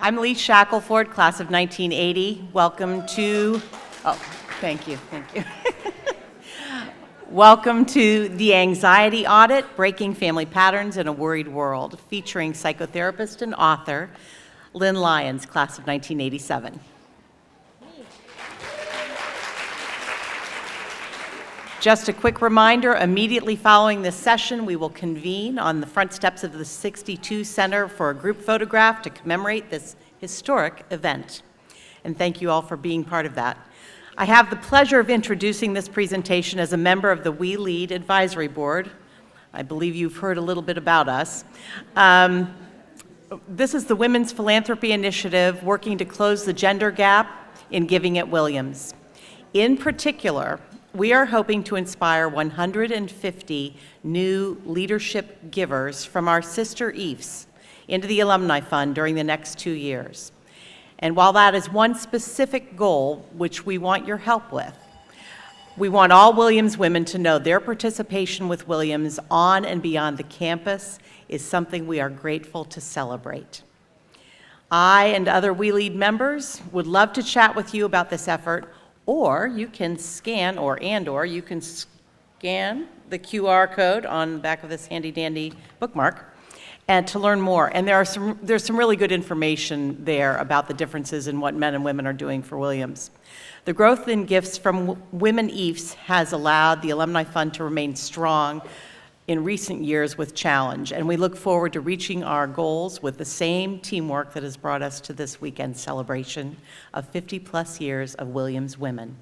I'm Lee Shackelford, class of 1980. Welcome to, thank you. Welcome to the Anxiety Audit, Breaking Family Patterns in a Worried World, featuring psychotherapist and author Lynn Lyons, class of 1987. Just a quick reminder, immediately following this session, we will convene on the front steps of the 62 Center for a group photograph to commemorate this historic event. And thank you all for being part of that. I have the pleasure of introducing this presentation as a member of the We Lead Advisory Board. I believe you've heard a little bit about us. This is the Women's Philanthropy Initiative working to close the gender gap in giving at Williams. In particular, we are hoping to inspire 150 new leadership givers from our sister EIFs into the Alumni Fund during the next 2 years. And while that is one specific goal, which we want your help with, we want all Williams women to know their participation with Williams on and beyond the campus is something we are grateful to celebrate. I and other We Lead members would love to chat with you about this effort, or you can scan, or you can scan the QR code on the back of this handy-dandy bookmark and to learn more. And there's some really good information there about the differences in what men and women are doing for Williams. The growth in gifts from women EIFs has allowed the Alumni Fund to remain strong in recent years with challenge, and we look forward to reaching our goals with the same teamwork that has brought us to this weekend's celebration of 50-plus years of Williams women.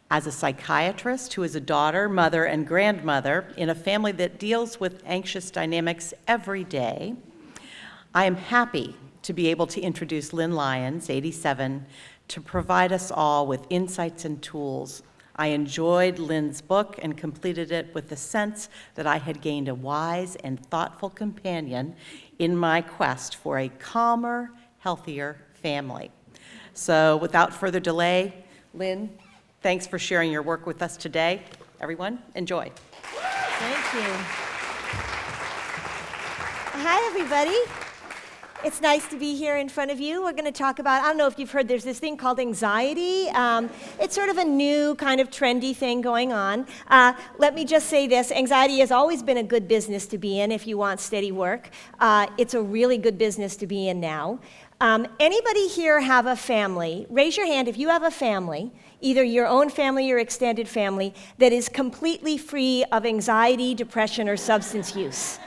As a psychiatrist who is a daughter, mother, and grandmother in a family that deals with anxious dynamics every day, I am happy to be able to introduce Lynn Lyons, 87, to provide us all with insights and tools. I enjoyed Lynn's book and completed it with the sense that I had gained a wise and thoughtful companion in my quest for a calmer, healthier family. So without further delay, Lynn, thanks for sharing your work with us today. Everyone, enjoy. Thank you. Hi, everybody. It's nice to be here in front of you. We're going to talk about, I don't know if you've heard, there's this thing called anxiety. It's sort of a new kind of trendy thing going on. Let me just say this. Anxiety has always been a good business to be in if you want steady work. It's a really good business to be in now. Anybody here have a family? Raise your hand if you have a family, either your own family or extended family, that is completely free of anxiety, depression, or substance use.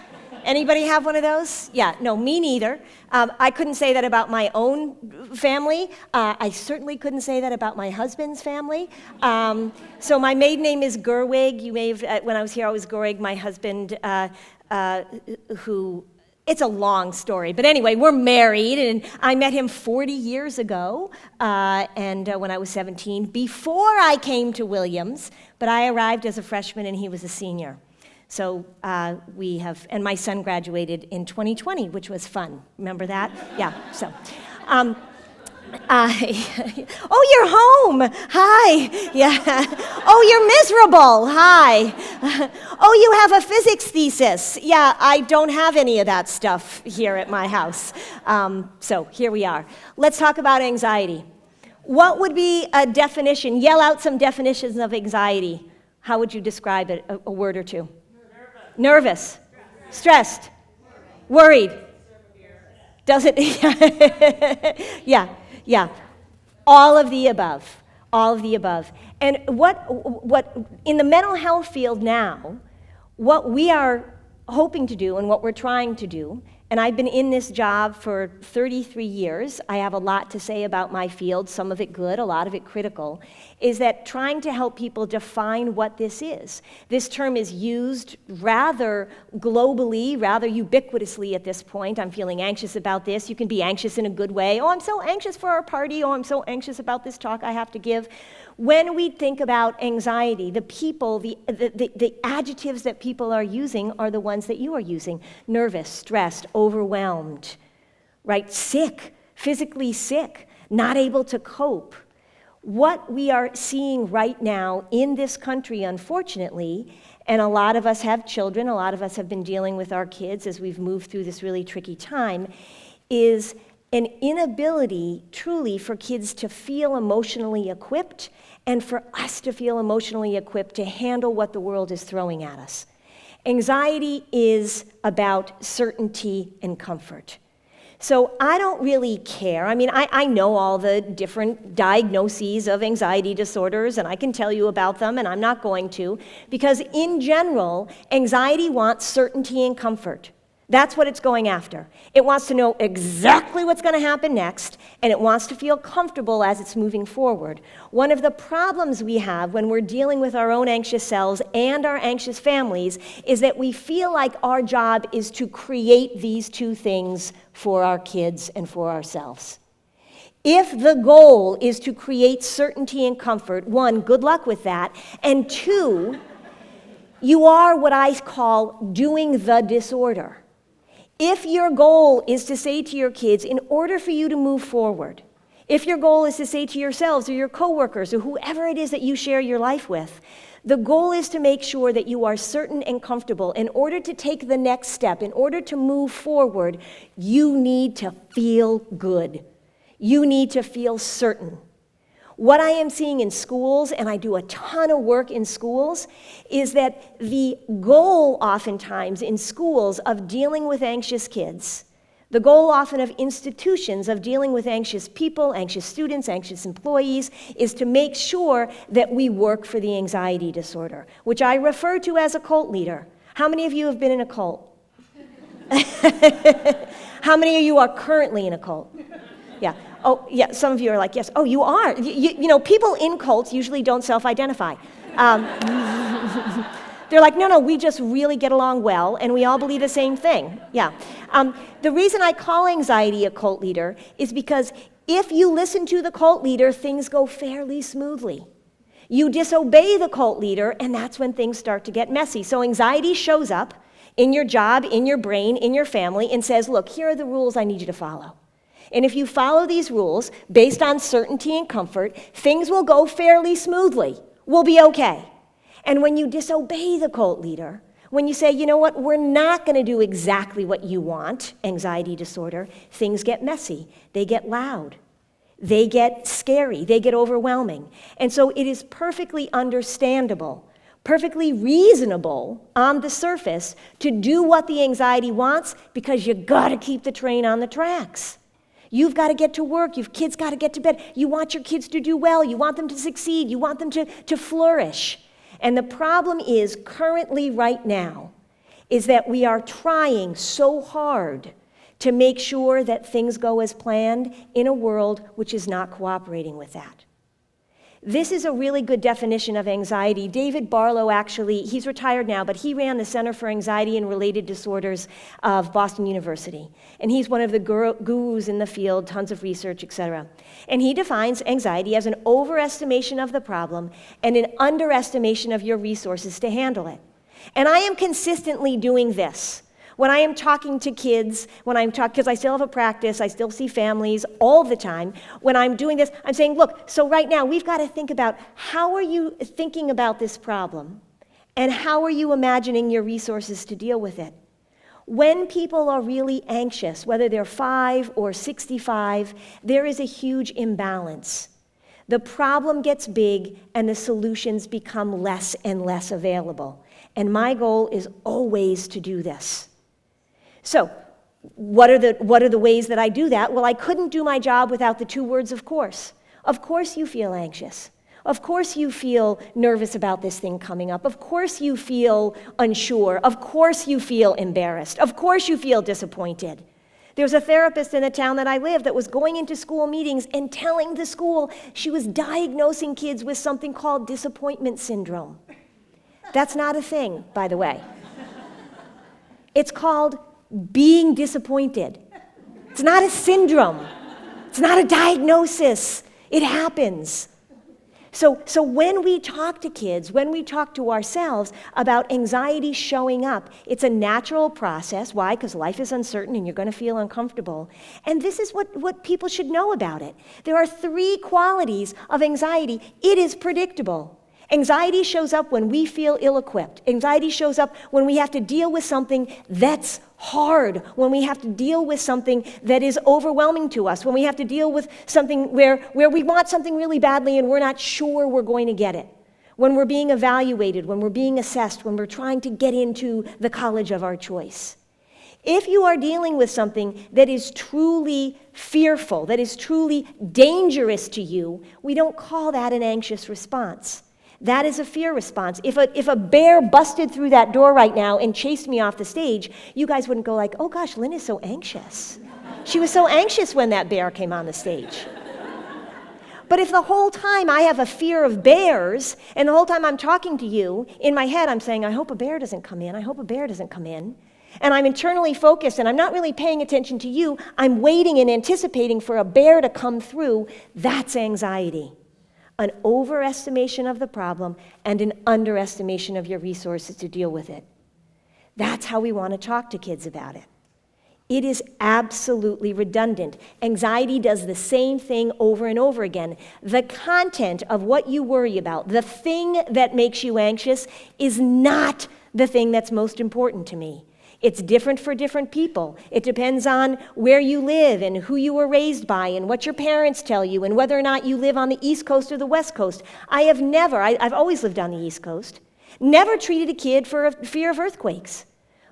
Anybody have one of those? Yeah, no, me neither. I couldn't say that about my own family. I certainly couldn't say that about my husband's family. So my maiden name is Gerwig. You may have, when I was here, I was Gerwig. My husband, who, it's a long story. But anyway, we're married, and I met him 40 years ago, and when I was 17, before I came to Williams, but I arrived as a freshman and he was a senior. So we have, and my son graduated in 2020, which was fun. Remember that? Yeah, so. Oh, you're home. Hi. Yeah. Oh, you're miserable. Hi. Oh, you have a physics thesis. Yeah, I don't have any of that stuff here at my house. So here we are. Let's talk about anxiety. What would be a definition? Yell out some definitions of anxiety. How would you describe it? A word or two. Nervous, stressed, worried. Does it? Yeah. All of the above. And what in the mental health field now, what we are hoping to do and what we're trying to do, and I've been in this job for 33 years, I have a lot to say about my field, some of it good, a lot of it critical, is that trying to help people define what this is. This term is used rather globally, rather ubiquitously at this point. I'm feeling anxious about this. You can be anxious in a good way. Oh, I'm so anxious for our party. Oh, I'm so anxious about this talk I have to give. When we think about anxiety, the people, the adjectives that people are using are the ones that you are using. Nervous, stressed, overwhelmed, right? Sick, physically sick, not able to cope. What we are seeing right now in this country, unfortunately, and a lot of us have children, a lot of us have been dealing with our kids as we've moved through this really tricky time, is an inability truly for kids to feel emotionally equipped and for us to feel emotionally equipped to handle what the world is throwing at us. Anxiety is about certainty and comfort. So I don't really care. I mean, I know all the different diagnoses of anxiety disorders, and I can tell you about them, and I'm not going to, because in general, anxiety wants certainty and comfort. That's what it's going after. It wants to know exactly what's going to happen next, and it wants to feel comfortable as it's moving forward. One of the problems we have when we're dealing with our own anxious selves and our anxious families is that we feel like our job is to create these two things for our kids and for ourselves. If the goal is to create certainty and comfort, one, good luck with that, and two, you are what I call doing the disorder. If your goal is to say to your kids, in order for you to move forward, if your goal is to say to yourselves or your coworkers or whoever it is that you share your life with, the goal is to make sure that you are certain and comfortable. In order to take the next step, in order to move forward, you need to feel good. You need to feel certain. What I am seeing in schools, and I do a ton of work in schools, is that the goal oftentimes in schools of dealing with anxious kids, the goal often of institutions of dealing with anxious people, anxious students, anxious employees, is to make sure that we work for the anxiety disorder, which I refer to as a cult leader. How many of you have been in a cult? How many of you are currently in a cult? Yeah. Oh, yeah, some of you are like, yes. Oh, you are. You know, people in cults usually don't self-identify. They're like, no, we just really get along well, and we all believe the same thing. Yeah. The reason I call anxiety a cult leader is because if you listen to the cult leader, things go fairly smoothly. You disobey the cult leader, and that's when things start to get messy. So anxiety shows up in your job, in your brain, in your family, and says, look, here are the rules I need you to follow. And if you follow these rules based on certainty and comfort, things will go fairly smoothly. We'll be okay. And when you disobey the cult leader, when you say, you know what, we're not going to do exactly what you want, anxiety disorder, things get messy. They get loud. They get scary. They get overwhelming. And so it is perfectly understandable, perfectly reasonable on the surface to do what the anxiety wants because you got to keep the train on the tracks. You've got to get to work. Your kids got to get to bed. You want your kids to do well. You want them to succeed. You want them to flourish. And the problem is, currently right now, is that we are trying so hard to make sure that things go as planned in a world which is not cooperating with that. This is a really good definition of anxiety. David Barlow, actually, he's retired now, but he ran the Center for Anxiety and Related Disorders of Boston University. And he's one of the gurus in the field, tons of research, etc. And he defines anxiety as an overestimation of the problem and an underestimation of your resources to handle it. And I am consistently doing this. When I am talking to kids, because I still have a practice, I still see families all the time, when I'm doing this, I'm saying, look, so right now we've got to think about how are you thinking about this problem and how are you imagining your resources to deal with it? When people are really anxious, whether they're 5 or 65, there is a huge imbalance. The problem gets big and the solutions become less and less available. And my goal is always to do this. So, what are the ways that I do that? Well, I couldn't do my job without the 2 words, of course. Of course you feel anxious. Of course you feel nervous about this thing coming up. Of course you feel unsure. Of course you feel embarrassed. Of course you feel disappointed. There was a therapist in the town that I lived that was going into school meetings and telling the school she was diagnosing kids with something called disappointment syndrome. That's not a thing, by the way. It's called being disappointed. It's not a syndrome. It's not a diagnosis. It happens. So when we talk to kids, when we talk to ourselves about anxiety showing up, it's a natural process. Why? Because life is uncertain and you're going to feel uncomfortable. And this is what people should know about it. There are 3 qualities of anxiety. It is predictable. Anxiety shows up when we feel ill-equipped. Anxiety shows up when we have to deal with something that's hard, when we have to deal with something that is overwhelming to us, when we have to deal with something where we want something really badly and we're not sure we're going to get it, when we're being evaluated, when we're being assessed, when we're trying to get into the college of our choice. If you are dealing with something that is truly fearful, that is truly dangerous to you, we don't call that an anxious response. That is a fear response. If a bear busted through that door right now and chased me off the stage, you guys wouldn't go like, oh gosh, Lynn is so anxious. She was so anxious when that bear came on the stage. But if the whole time I have a fear of bears, and the whole time I'm talking to you, in my head I'm saying, I hope a bear doesn't come in, I hope a bear doesn't come in, and I'm internally focused and I'm not really paying attention to you, I'm waiting and anticipating for a bear to come through, that's anxiety. An overestimation of the problem and an underestimation of your resources to deal with it. That's how we want to talk to kids about it. It is absolutely redundant. Anxiety does the same thing over and over again. The content of what you worry about, the thing that makes you anxious, is not the thing that's most important to me. It's different for different people. It depends on where you live and who you were raised by and what your parents tell you and whether or not you live on the East Coast or the West Coast. I've always lived on the East Coast, never treated a kid for a fear of earthquakes.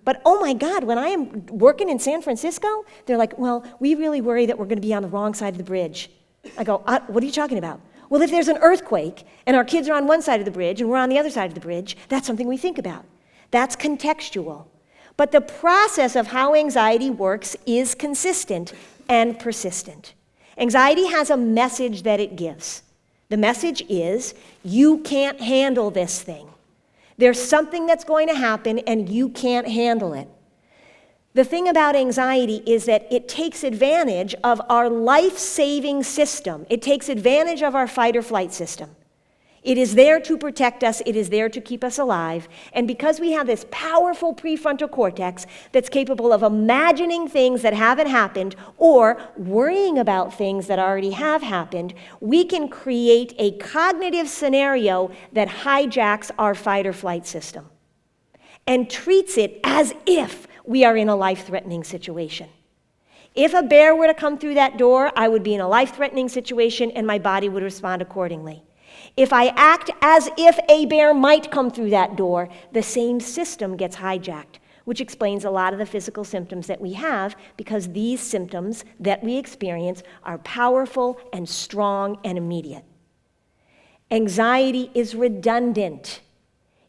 But oh my God, when I am working in San Francisco, they're like, well, we really worry that we're going to be on the wrong side of the bridge. I go, what are you talking about? Well, if there's an earthquake and our kids are on one side of the bridge and we're on the other side of the bridge, that's something we think about. That's contextual. But the process of how anxiety works is consistent and persistent. Anxiety has a message that it gives. The message is, you can't handle this thing. There's something that's going to happen and you can't handle it. The thing about anxiety is that it takes advantage of our life-saving system. It takes advantage of our fight or flight system. It is there to protect us. It is there to keep us alive. And because we have this powerful prefrontal cortex that's capable of imagining things that haven't happened or worrying about things that already have happened, we can create a cognitive scenario that hijacks our fight or flight system and treats it as if we are in a life-threatening situation. If a bear were to come through that door, I would be in a life-threatening situation and my body would respond accordingly. If I act as if a bear might come through that door, the same system gets hijacked, which explains a lot of the physical symptoms that we have, because these symptoms that we experience are powerful and strong and immediate. Anxiety is redundant.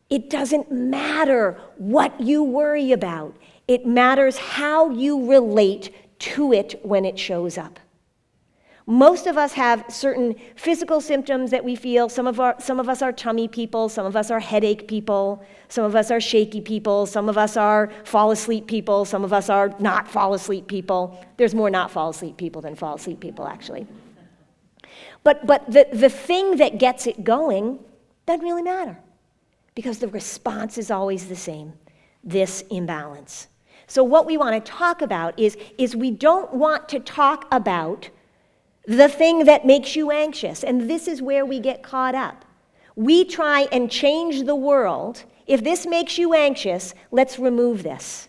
It doesn't matter what you worry about. It matters how you relate to it when it shows up. Most of us have certain physical symptoms that we feel. Some of us are tummy people, some of us are headache people, some of us are shaky people, some of us are fall asleep people, some of us are not fall asleep people. There's more not fall asleep people than fall asleep people, actually. But the thing that gets it going doesn't really matter, because the response is always the same, this imbalance. So what we want to talk about is we don't want to talk about the thing that makes you anxious, and this is where we get caught up. We try and change the world. If this makes you anxious, let's remove this.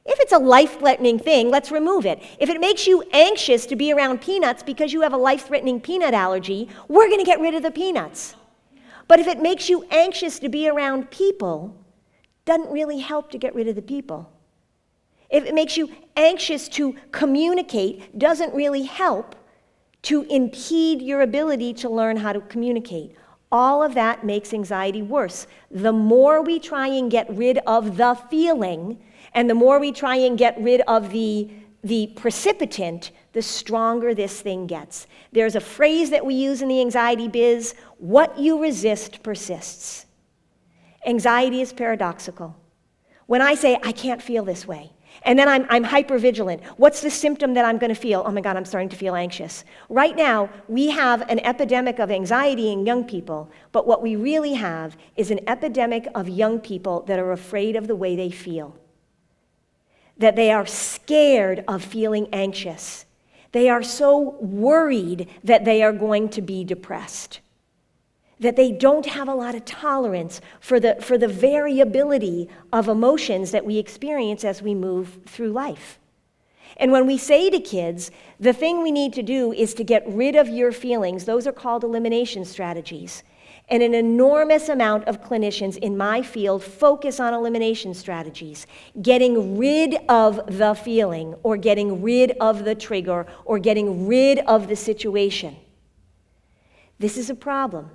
If it's a life-threatening thing, let's remove it. If it makes you anxious to be around peanuts because you have a life-threatening peanut allergy, we're going to get rid of the peanuts. But if it makes you anxious to be around people, doesn't really help to get rid of the people. If it makes you anxious to communicate, doesn't really help to impede your ability to learn how to communicate. All of that makes anxiety worse. The more we try and get rid of the feeling, and the more we try and get rid of the precipitant, the stronger this thing gets. There's a phrase that we use in the anxiety biz: what you resist persists. Anxiety is paradoxical. When I say, I can't feel this way, and then I'm hypervigilant. What's the symptom that I'm going to feel? Oh my God, I'm starting to feel anxious. Right now, we have an epidemic of anxiety in young people, but what we really have is an epidemic of young people that are afraid of the way they feel. That they are scared of feeling anxious. They are so worried that they are going to be depressed. that they don't have a lot of tolerance for the variability of emotions that we experience as we move through life. And when we say to kids, the thing we need to do is to get rid of your feelings, those are called elimination strategies. And an enormous amount of clinicians in my field focus on elimination strategies, getting rid of the feeling, or getting rid of the trigger, or getting rid of the situation. This is a problem.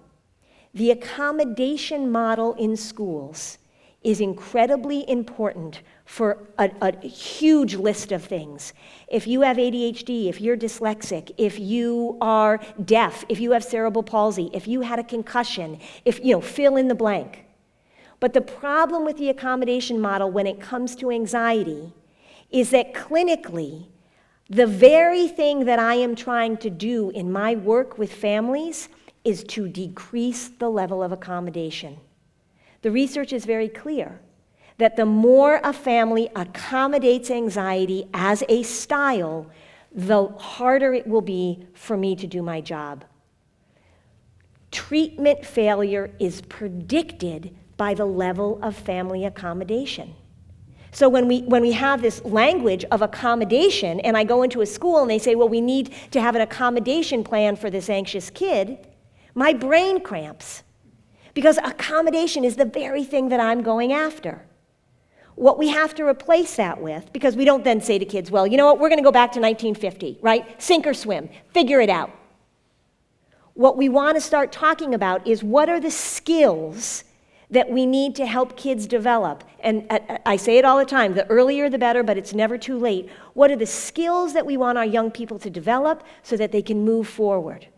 The accommodation model in schools is incredibly important for a huge list of things. If you have ADHD, if you're dyslexic, if you are deaf, if you have cerebral palsy, if you had a concussion, fill in the blank. But the problem with the accommodation model when it comes to anxiety is that clinically, the very thing that I am trying to do in my work with families is to decrease the level of accommodation. The research is very clear that the more a family accommodates anxiety as a style, the harder it will be for me to do my job. Treatment failure is predicted by the level of family accommodation. So when we have this language of accommodation, and I go into a school and they say, well, we need to have an accommodation plan for this anxious kid, my brain cramps, because accommodation is the very thing that I'm going after. What we have to replace that with, because we don't then say to kids, well, you know what, we're going to go back to 1950, right? Sink or swim, figure it out. What we want to start talking about is what are the skills that we need to help kids develop. And I say it all the time, the earlier the better, but it's never too late. What are the skills that we want our young people to develop so that they can move forward?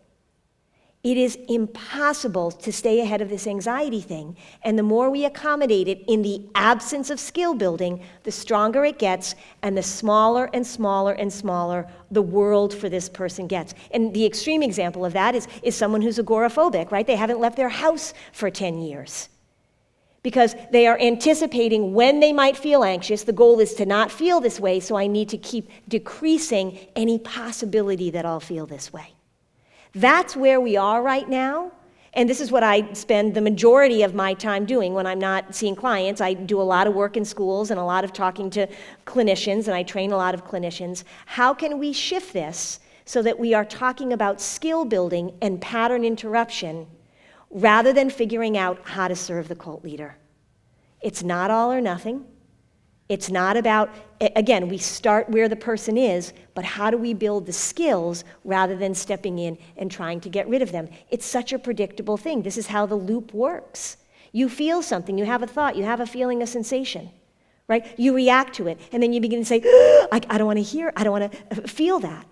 It is impossible to stay ahead of this anxiety thing, and the more we accommodate it in the absence of skill building, the stronger it gets, and the smaller and smaller and smaller the world for this person gets. And the extreme example of that is someone who's agoraphobic, right? They haven't left their house for 10 years because they are anticipating when they might feel anxious. The goal is to not feel this way, so I need to keep decreasing any possibility that I'll feel this way. That's where we are right now, and this is what I spend the majority of my time doing when I'm not seeing clients. I do a lot of work in schools and a lot of talking to clinicians, and I train a lot of clinicians. How can we shift this so that we are talking about skill building and pattern interruption rather than figuring out how to serve the cult leader? It's not all or nothing. It's not about, again, we start where the person is, but how do we build the skills rather than stepping in and trying to get rid of them? It's such a predictable thing. This is how the loop works. You feel something, you have a thought, you have a feeling, a sensation, right? You react to it, and then you begin to say, I don't want to hear, I don't want to feel that.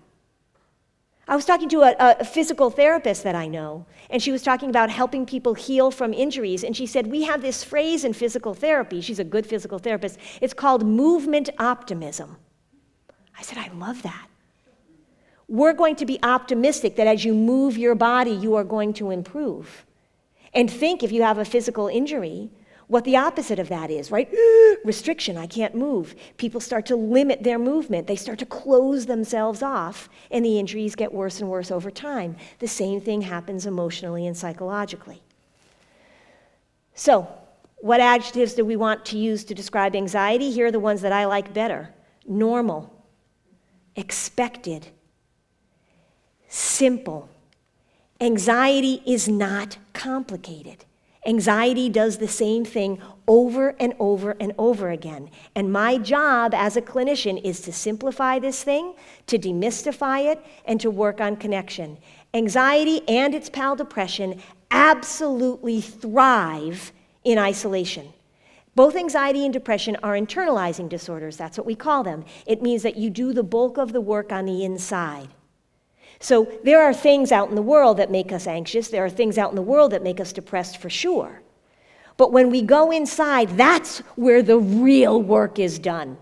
I was talking to a physical therapist that I know, and she was talking about helping people heal from injuries, and she said, we have this phrase in physical therapy, she's a good physical therapist, it's called movement optimism. I said, I love that. We're going to be optimistic that as you move your body, you are going to improve. And think if you have a physical injury, what the opposite of that is, right? Restriction, I can't move. People start to limit their movement. They start to close themselves off, and the injuries get worse and worse over time. The same thing happens emotionally and psychologically. So, what adjectives do we want to use to describe anxiety? Here are the ones that I like better. Normal, expected, simple. Anxiety is not complicated. Anxiety does the same thing over and over and over again. And my job as a clinician is to simplify this thing, to demystify it, and to work on connection. Anxiety and its pal depression absolutely thrive in isolation. Both anxiety and depression are internalizing disorders. That's what we call them. It means that you do the bulk of the work on the inside. So there are things out in the world that make us anxious. There are things out in the world that make us depressed for sure. But when we go inside, that's where the real work is done.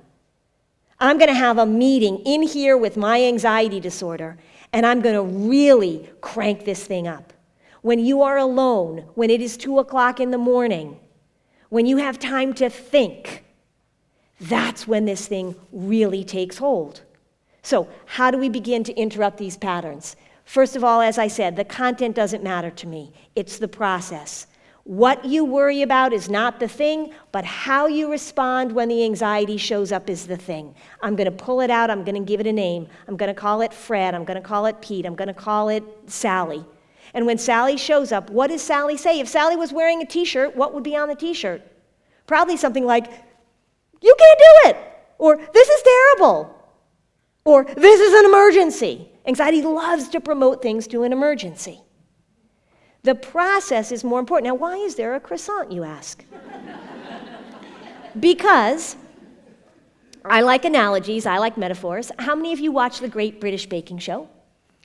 I'm going to have a meeting in here with my anxiety disorder, and I'm going to really crank this thing up. When you are alone, when it is 2 o'clock in the morning, when you have time to think, that's when this thing really takes hold. So how do we begin to interrupt these patterns? First of all, as I said, the content doesn't matter to me. It's the process. What you worry about is not the thing, but how you respond when the anxiety shows up is the thing. I'm going to pull it out. I'm going to give it a name. I'm going to call it Fred. I'm going to call it Pete. I'm going to call it Sally. And when Sally shows up, what does Sally say? If Sally was wearing a T-shirt, what would be on the T-shirt? Probably something like, "You can't do it," or "This is terrible," or "This is an emergency." Anxiety loves to promote things to an emergency. The process is more important. Now, why is there a croissant, you ask? Because I like analogies, I like metaphors. How many of you watch the Great British Baking Show?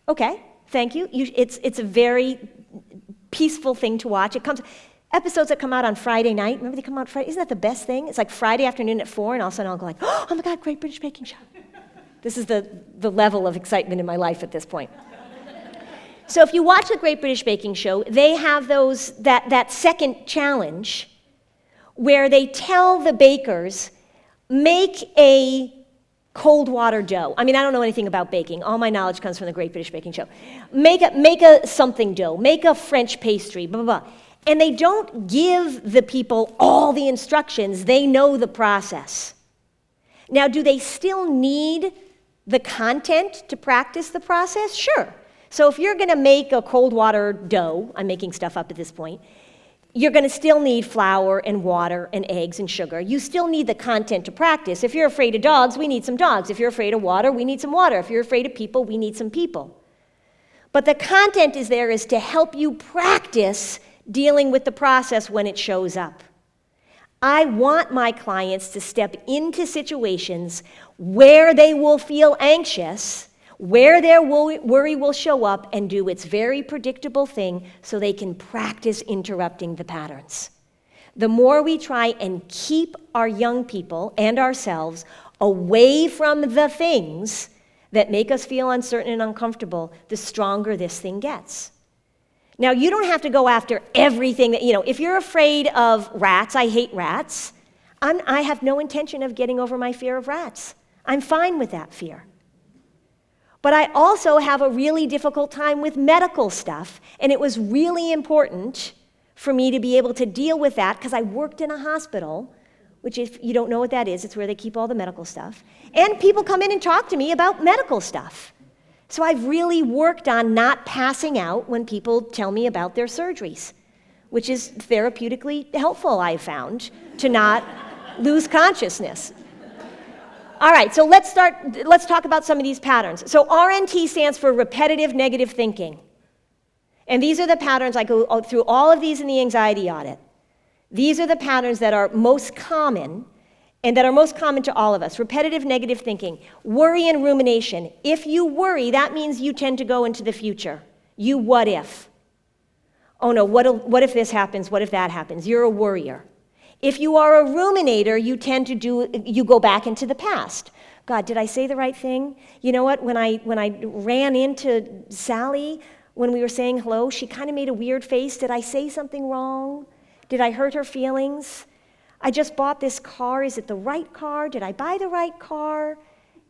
Okay, thank you. It's a very peaceful thing to watch. Episodes that come out on Friday night, remember they come out Friday? Isn't that the best thing? It's like Friday afternoon at 4, and all of a sudden I'll go like, "Oh my God, Great British Baking Show." This is the level of excitement in my life at this point. So if you watch the Great British Baking Show, they have that second challenge where they tell the bakers, make a cold water dough. I mean, I don't know anything about baking. All my knowledge comes from the Great British Baking Show. Make a something dough. Make a French pastry, blah, blah, blah. And they don't give the people all the instructions. They know the process. Now, do they still need the content to practice the process? Sure. So if you're going to make a cold water dough, I'm making stuff up at this point, you're going to still need flour and water and eggs and sugar. You still need the content to practice. If you're afraid of dogs, we need some dogs. If you're afraid of water, we need some water. If you're afraid of people, we need some people. But the content is to help you practice dealing with the process when it shows up. I want my clients to step into situations where they will feel anxious, where their worry will show up and do its very predictable thing so they can practice interrupting the patterns. The more we try and keep our young people and ourselves away from the things that make us feel uncertain and uncomfortable, the stronger this thing gets. Now, you don't have to go after everything that, if you're afraid of rats, I hate rats, I have no intention of getting over my fear of rats. I'm fine with that fear. But I also have a really difficult time with medical stuff, and it was really important for me to be able to deal with that because I worked in a hospital, which if you don't know what that is, it's where they keep all the medical stuff. And people come in and talk to me about medical stuff. So I've really worked on not passing out when people tell me about their surgeries, which is therapeutically helpful, I've found, to not lose consciousness. All right, so let's talk about some of these patterns. So RNT stands for repetitive negative thinking. And these are the patterns, I go through all of these in the anxiety audit. These are the patterns that are most common and that are most common to all of us. Repetitive negative thinking, worry and rumination. If you worry, that means you tend to go into the future. You what if. Oh no, what if this happens? What if that happens? You're a worrier. If you are a ruminator, you go back into the past. God, did I say the right thing? You know what, when I ran into Sally, when we were saying hello, she kind of made a weird face. Did I say something wrong? Did I hurt her feelings? I just bought this car. Is it the right car? Did I buy the right car?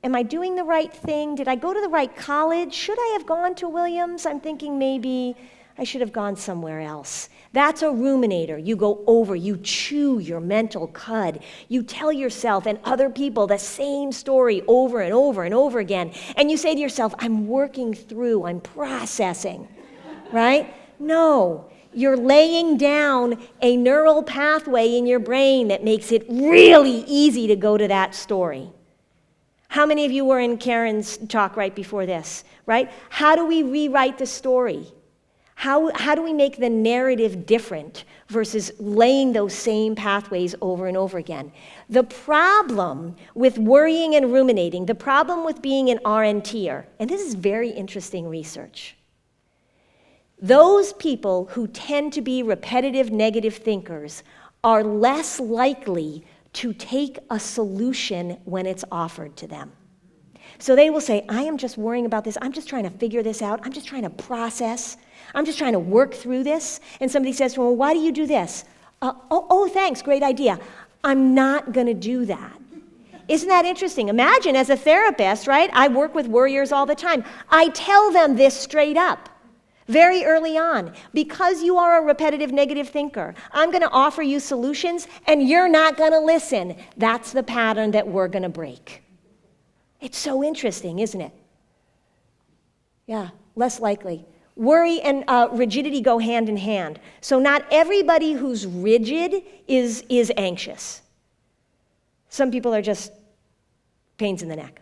Am I doing the right thing? Did I go to the right college? Should I have gone to Williams? I'm thinking maybe I should have gone somewhere else. That's a ruminator. You go over, you chew your mental cud. You tell yourself and other people the same story over and over and over again. And you say to yourself, I'm working through, I'm processing, right? No, you're laying down a neural pathway in your brain that makes it really easy to go to that story. How many of you were in Karen's talk right before this, right? How do we rewrite the story? How do we make the narrative different versus laying those same pathways over and over again? The problem with worrying and ruminating, the problem with being an RNTer, and this is very interesting research, those people who tend to be repetitive negative thinkers are less likely to take a solution when it's offered to them. So they will say, I am just worrying about this. I'm just trying to figure this out. I'm just trying to process. I'm just trying to work through this. And somebody says to them, well, why do you do this? Oh, thanks, great idea. I'm not going to do that. Isn't that interesting? Imagine as a therapist, right? I work with worriers all the time. I tell them this straight up, very early on. Because you are a repetitive negative thinker, I'm going to offer you solutions and you're not going to listen. That's the pattern that we're going to break. It's so interesting, isn't it? Yeah, less likely. Worry and rigidity go hand in hand. So not everybody who's rigid is anxious. Some people are just pains in the neck.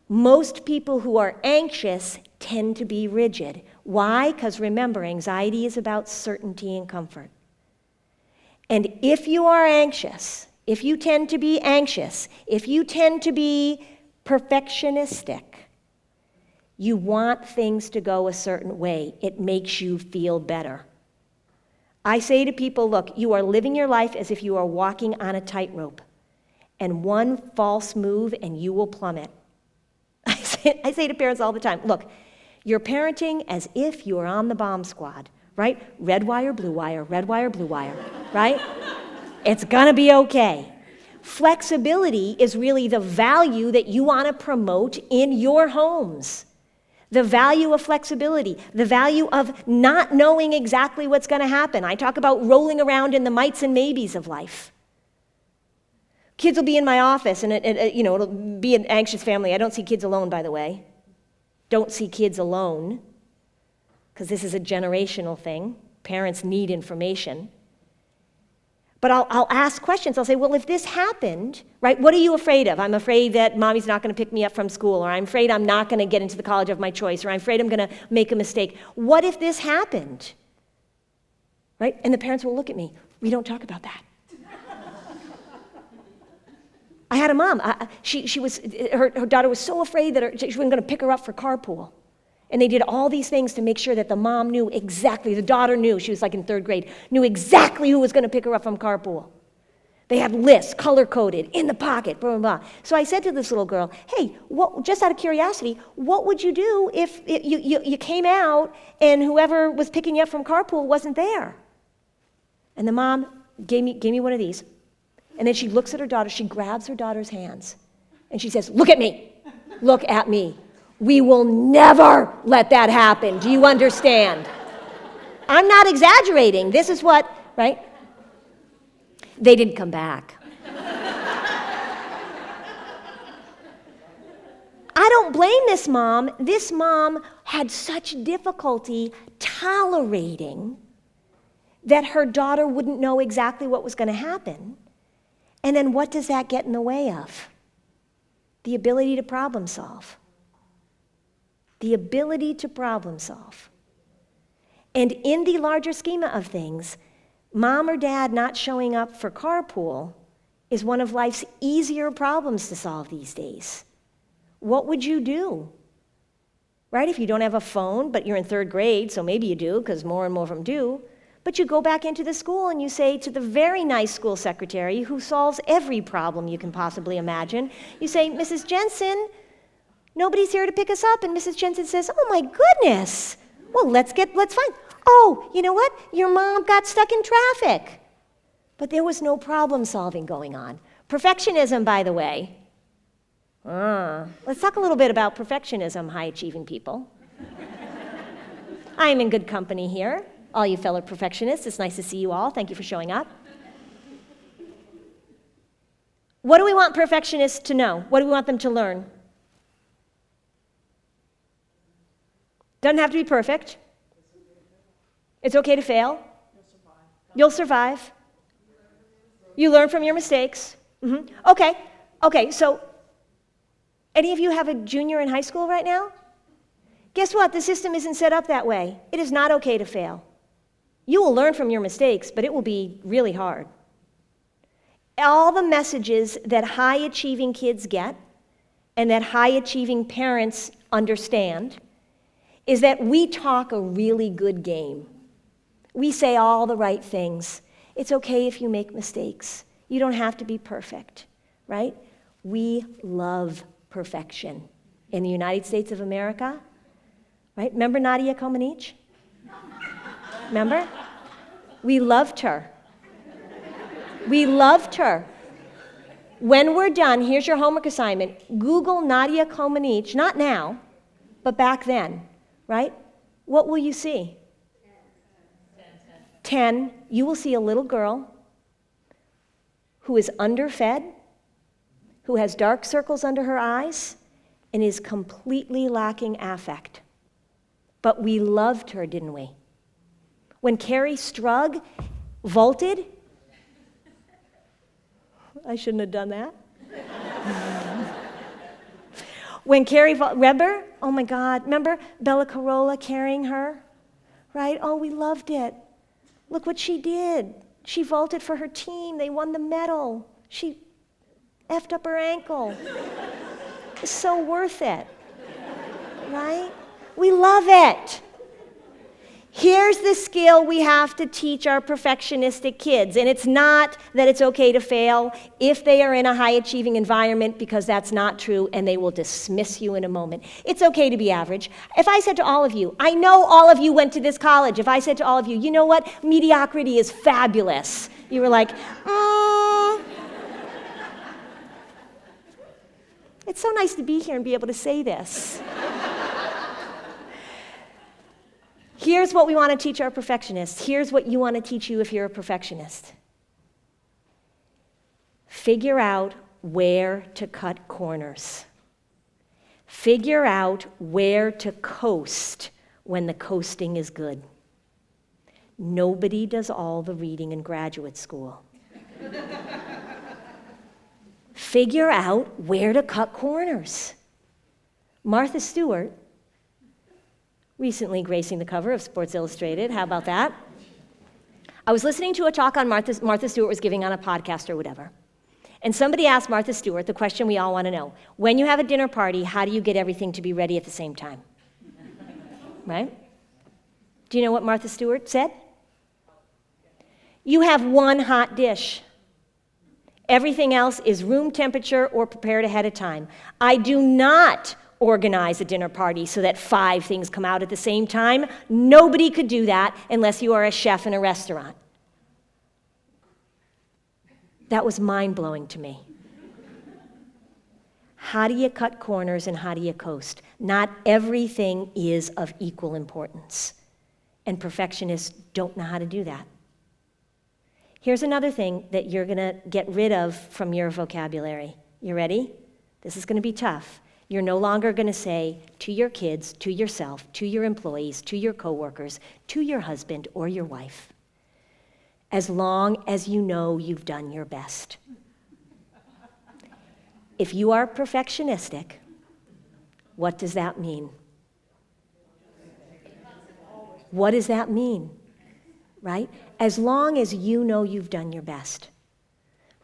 Most people who are anxious tend to be rigid. Why? Because remember, anxiety is about certainty and comfort. And if you are anxious, if you tend to be anxious, if you tend to be perfectionistic, you want things to go a certain way. It makes you feel better. I say to people, look, you are living your life as if you are walking on a tightrope, and one false move and you will plummet. I say to parents all the time, look, you're parenting as if you are on the bomb squad, right? Red wire, blue wire, right? It's gonna be okay. Flexibility is really the value that you want to promote in your homes. The value of flexibility, the value of not knowing exactly what's going to happen. I talk about rolling around in the mights and maybes of life. Kids will be in my office, and it'll be an anxious family. I don't see kids alone, by the way. Don't see kids alone, because this is a generational thing. Parents need information. But I'll ask questions. I'll say, well, if this happened, right, what are you afraid of? I'm afraid that mommy's not going to pick me up from school, or I'm afraid I'm not going to get into the college of my choice, or I'm afraid I'm going to make a mistake. What if this happened? Right? And the parents will look at me. We don't talk about that. I had a mom. Her daughter was so afraid that she wasn't going to pick her up for carpool. And they did all these things to make sure that the mom knew exactly, the daughter knew, she was like in 3rd grade, knew exactly who was going to pick her up from carpool. They had lists, color-coded, in the pocket, blah, blah, blah. So I said to this little girl, hey, just out of curiosity, what would you do if you came out and whoever was picking you up from carpool wasn't there? And the mom gave me one of these. And then she looks at her daughter, she grabs her daughter's hands, and she says, look at me, look at me. We will never let that happen. Do you understand? I'm not exaggerating. This is what, right? They didn't come back. I don't blame this mom. This mom had such difficulty tolerating that her daughter wouldn't know exactly what was going to happen. And then what does that get in the way of? The ability to problem solve. The ability to problem solve. And in the larger schema of things, mom or dad not showing up for carpool is one of life's easier problems to solve these days. What would you do? Right? If you don't have a phone, but you're in 3rd grade, so maybe you do, because more and more of them do, but you go back into the school and you say to the very nice school secretary who solves every problem you can possibly imagine, you say, Mrs. Jensen, nobody's here to pick us up. And Mrs. Jensen says, oh my goodness. Well, let's find. Oh, you know what? Your mom got stuck in traffic. But there was no problem solving going on. Perfectionism, by the way. Let's talk a little bit about perfectionism, high-achieving people. I am in good company here. All you fellow perfectionists, it's nice to see you all. Thank you for showing up. What do we want perfectionists to know? What do we want them to learn? Doesn't have to be perfect. It's okay to fail. You'll survive. You learn from your mistakes. Okay, so any of you have a junior in high school right now? Guess what? The system isn't set up that way. It is not okay to fail. You will learn from your mistakes, but it will be really hard. All the messages that high-achieving kids get and that high-achieving parents understand is that we talk a really good game. We say all the right things. It's okay if you make mistakes. You don't have to be perfect, right? We love perfection. In the United States of America, right? Remember Nadia Comaneci? Remember? We loved her. We loved her. When we're done, here's your homework assignment. Google Nadia Comaneci, not now, but back then, right? What will you see? 10. You will see a little girl who is underfed, who has dark circles under her eyes, and is completely lacking affect. But we loved her, didn't we? When Carrie Strug vaulted, I shouldn't have done that. When Carrie, remember? Oh my God, remember Bella Carolla carrying her? Right? Oh, we loved it. Look what she did. She vaulted for her team. They won the medal. She effed up her ankle. It's so worth it. Right? We love it. Here's the skill we have to teach our perfectionistic kids, and it's not that it's okay to fail if they are in a high-achieving environment, because that's not true, and they will dismiss you in a moment. It's okay to be average. If I said to all of you, I know all of you went to this college, if I said to all of you, you know what, mediocrity is fabulous, you were like, It's so nice to be here and be able to say this. Here's what we want to teach our perfectionists. Here's what you want to teach you if you're a perfectionist. Figure out where to cut corners. Figure out where to coast when the coasting is good. Nobody does all the reading in graduate school. Figure out where to cut corners. Martha Stewart, recently gracing the cover of Sports Illustrated. How about that? I was listening to a talk on Martha Stewart was giving on a podcast or whatever. And somebody asked Martha Stewart the question we all want to know. When you have a dinner party, how do you get everything to be ready at the same time? Right? Do you know what Martha Stewart said? You have one hot dish. Everything else is room temperature or prepared ahead of time. I do not organize a dinner party so that 5 things come out at the same time. Nobody could do that unless you are a chef in a restaurant. That was mind-blowing to me. How do you cut corners and how do you coast? Not everything is of equal importance, and perfectionists don't know how to do that. Here's another thing that you're going to get rid of from your vocabulary. You ready? This is going to be tough. You're no longer going to say to your kids, to yourself, to your employees, to your coworkers, to your husband or your wife, as long as you know you've done your best. If you are perfectionistic, what does that mean? What does that mean? Right? As long as you know you've done your best.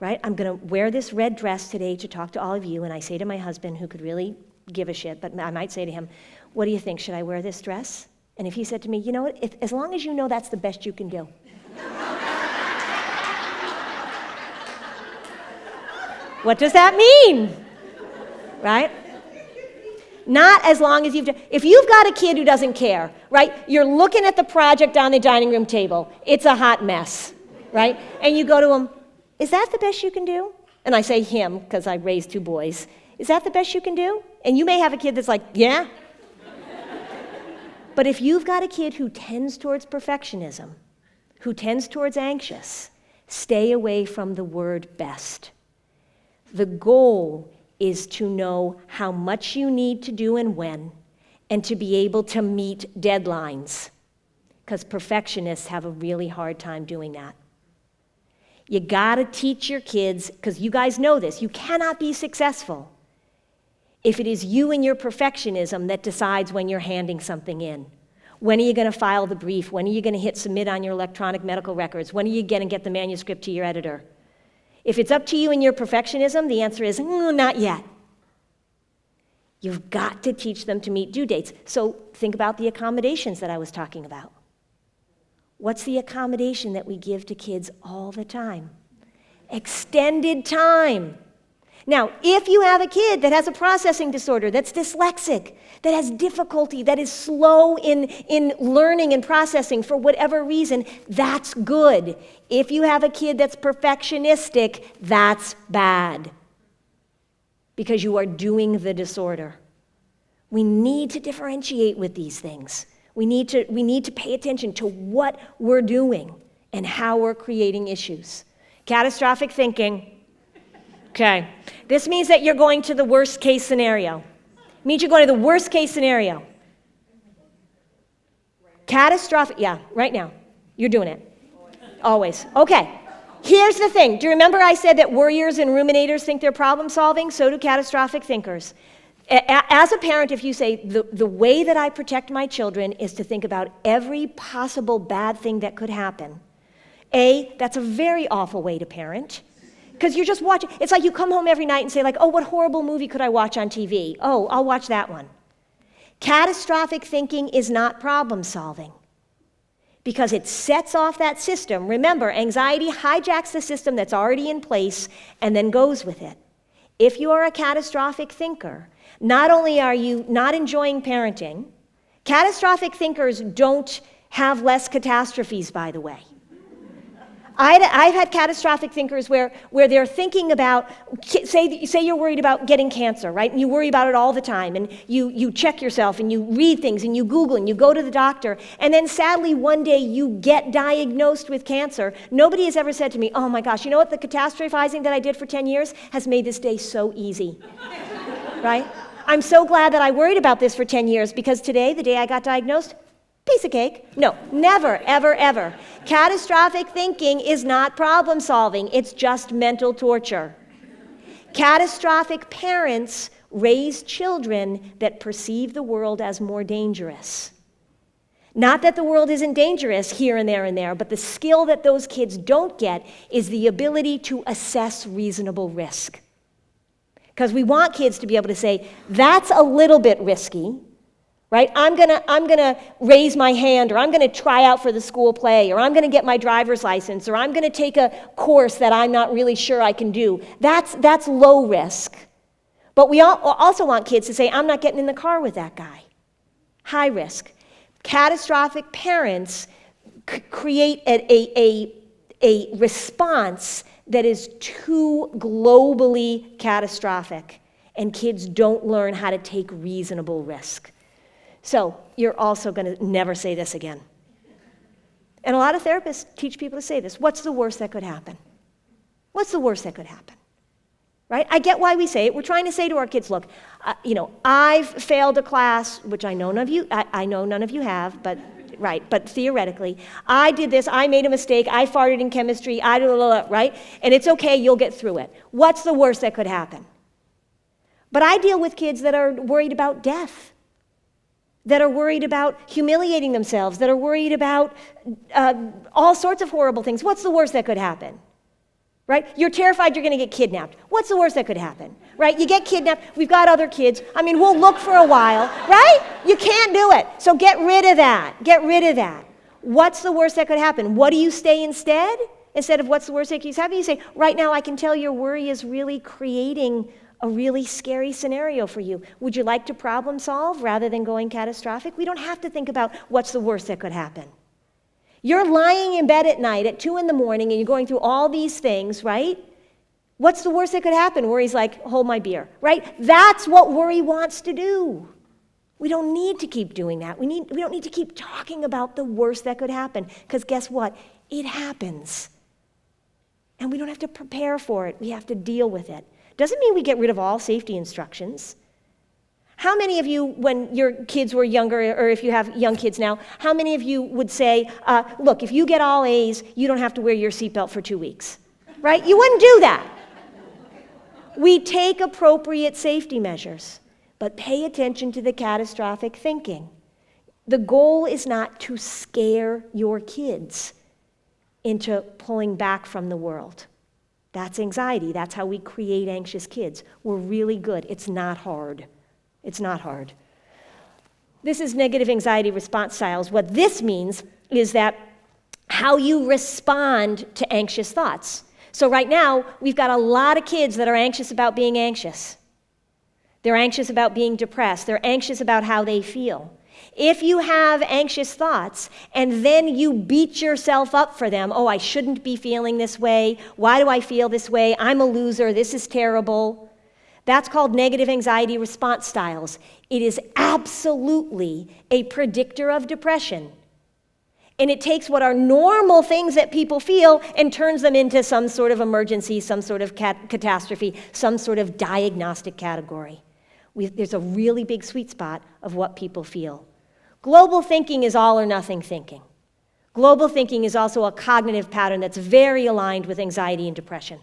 Right? I'm going to wear this red dress today to talk to all of you, and I say to my husband, who could really give a shit, but I might say to him, what do you think? Should I wear this dress? And if he said to me, you know what, as long as you know that's the best you can do. What does that mean? Right? Not as long as you've done. If you've got a kid who doesn't care, right? You're looking at the project on the dining room table. It's a hot mess, right? And you go to him, is that the best you can do? And I say him, because I raised 2 boys. Is that the best you can do? And you may have a kid that's like, yeah. But if you've got a kid who tends towards perfectionism, who tends towards anxious, stay away from the word best. The goal is to know how much you need to do and when, and to be able to meet deadlines, because perfectionists have a really hard time doing that. You gotta teach your kids, because you guys know this, you cannot be successful if it is you and your perfectionism that decides when you're handing something in. When are you gonna file the brief? When are you gonna hit submit on your electronic medical records? When are you gonna get the manuscript to your editor? If it's up to you and your perfectionism, the answer is, not yet. You've got to teach them to meet due dates. So think about the accommodations that I was talking about. What's the accommodation that we give to kids all the time? Extended time. Now, if you have a kid that has a processing disorder, that's dyslexic, that has difficulty, that is slow in learning and processing for whatever reason, that's good. If you have a kid that's perfectionistic, that's bad. because you are doing the disorder. We need to differentiate with these things. We need to pay attention to what we're doing and how we're creating issues. Catastrophic thinking. Okay. This means that you're going to the worst case scenario. It means you're going to the worst case scenario. Catastrophic, yeah, right now. You're doing it. Always. Okay. Here's the thing. Do you remember I said that worriers and ruminators think they're problem solving? So do catastrophic thinkers. As a parent, if you say, the way that I protect my children is to think about every possible bad thing that could happen, that's a very awful way to parent. Because you're just watching. It's like you come home every night and say, like, oh, what horrible movie could I watch on TV? Oh, I'll watch that one. Catastrophic thinking is not problem solving because it sets off that system. Remember, anxiety hijacks the system that's already in place and then goes with it. If you are a catastrophic thinker, not only are you not enjoying parenting, catastrophic thinkers don't have less catastrophes, by the way. I've had catastrophic thinkers where they're thinking about, say you're worried about getting cancer, right? And you worry about it all the time, and you check yourself, and you read things, and you Google, and you go to the doctor, and then sadly one day you get diagnosed with cancer. Nobody has ever said to me, oh my gosh, you know what, the catastrophizing that I did for 10 years has made this day so easy, right? I'm so glad that I worried about this for 10 years because today, the day I got diagnosed, piece of cake. No, never, ever, ever. Catastrophic thinking is not problem solving. It's just mental torture. Catastrophic parents raise children that perceive the world as more dangerous. Not that the world isn't dangerous here and there, but the skill that those kids don't get is the ability to assess reasonable risk. Because we want kids to be able to say, that's a little bit risky, right? I'm gonna raise my hand, or I'm gonna try out for the school play, or I'm gonna get my driver's license, or I'm gonna take a course that I'm not really sure I can do. That's low risk. But we also want kids to say, I'm not getting in the car with that guy. High risk. Catastrophic parents create a response that is too globally catastrophic, and kids don't learn how to take reasonable risk. So you're also going to never say this again. And a lot of therapists teach people to say this. What's the worst that could happen? What's the worst that could happen? Right? I get why we say it. We're trying to say to our kids, look, I've failed a class, which I know none of you have, but right, but theoretically, I did this, I made a mistake, I farted in chemistry, right? And it's okay, you'll get through it. What's the worst that could happen? But I deal with kids that are worried about death, that are worried about humiliating themselves, that are worried about all sorts of horrible things. What's the worst that could happen? Right? You're terrified you're going to get kidnapped. What's the worst that could happen? Right? You get kidnapped. We've got other kids. I mean, we'll look for a while, right? You can't do it. So get rid of that. Get rid of that. What's the worst that could happen? What do you say instead? Instead of what's the worst that keeps happening, you say, right now I can tell your worry is really creating a really scary scenario for you. Would you like to problem solve rather than going catastrophic? We don't have to think about what's the worst that could happen. You're lying in bed at night at 2 a.m. and you're going through all these things, right? What's the worst that could happen? Worry's like, hold my beer, right? That's what worry wants to do. We don't need to keep doing that. We don't need to keep talking about the worst that could happen, because guess what? It happens. And we don't have to prepare for it. We have to deal with it. Doesn't mean we get rid of all safety instructions. How many of you, when your kids were younger, or if you have young kids now, how many of you would say, look, if you get all A's, you don't have to wear your seatbelt for 2 weeks, right? You wouldn't do that. We take appropriate safety measures, but pay attention to the catastrophic thinking. The goal is not to scare your kids into pulling back from the world. That's anxiety. That's how we create anxious kids. We're really good. It's not hard. It's not hard. This is negative anxiety response styles. What this means is that how you respond to anxious thoughts. So right now, we've got a lot of kids that are anxious about being anxious. They're anxious about being depressed. They're anxious about how they feel. If you have anxious thoughts and then you beat yourself up for them, oh, I shouldn't be feeling this way. Why do I feel this way? I'm a loser. This is terrible. That's called negative anxiety response styles. It is absolutely a predictor of depression. And it takes what are normal things that people feel and turns them into some sort of emergency, some sort of catastrophe, some sort of diagnostic category. There's a really big sweet spot of what people feel. Global thinking is all or nothing thinking. Global thinking is also a cognitive pattern that's very aligned with anxiety and depression.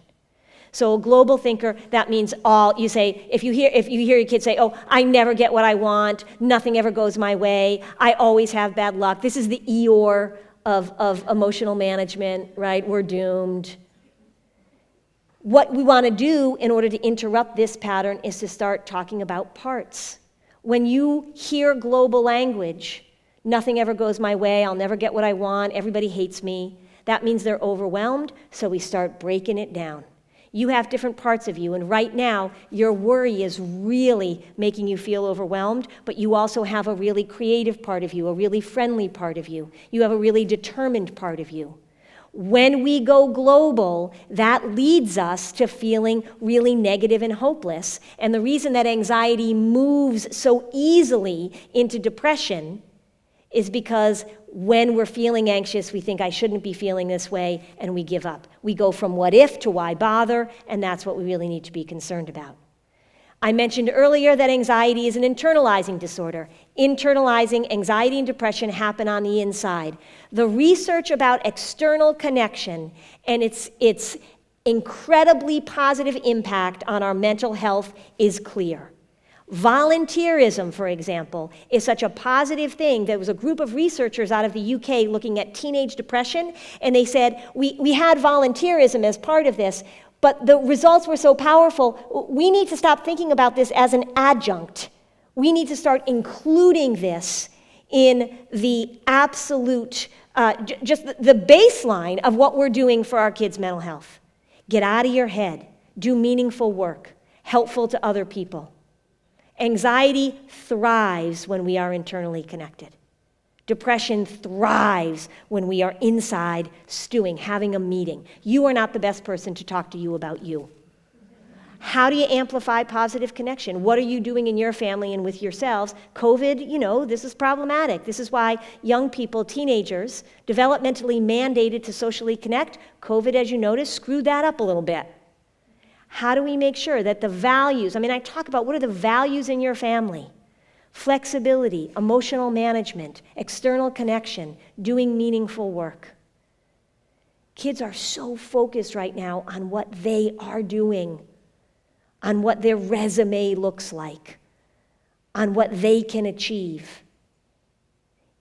So a global thinker, that means you say, if you hear your kids say, oh, I never get what I want, nothing ever goes my way, I always have bad luck. This is the Eeyore of emotional management, right? We're doomed. What we want to do in order to interrupt this pattern is to start talking about parts. When you hear global language, nothing ever goes my way, I'll never get what I want, everybody hates me, that means they're overwhelmed, so we start breaking it down. You have different parts of you, and right now, your worry is really making you feel overwhelmed, but you also have a really creative part of you, a really friendly part of you. You have a really determined part of you. When we go global, that leads us to feeling really negative and hopeless. And the reason that anxiety moves so easily into depression is because when we're feeling anxious, we think I shouldn't be feeling this way, and we give up. We go from what if to why bother, and that's what we really need to be concerned about. I mentioned earlier that anxiety is an internalizing disorder. Internalizing anxiety and depression happen on the inside. The research about external connection and its incredibly positive impact on our mental health is clear. Volunteerism, for example, is such a positive thing. There was a group of researchers out of the UK looking at teenage depression, and they said, we had volunteerism as part of this, but the results were so powerful, we need to stop thinking about this as an adjunct. We need to start including this in the absolute, just the baseline of what we're doing for our kids' mental health. Get out of your head. Do meaningful work, helpful to other people. Anxiety thrives when we are internally connected. Depression thrives when we are inside stewing, having a meeting. You are not the best person to talk to you about you. How do you amplify positive connection? What are you doing in your family and with yourselves? COVID, this is problematic. This is why young people, teenagers, developmentally mandated to socially connect. COVID, as you notice, screwed that up a little bit. How do we make sure that the values, I talk about what are the values in your family? Flexibility, emotional management, external connection, doing meaningful work. Kids are so focused right now on what they are doing, on what their resume looks like, on what they can achieve.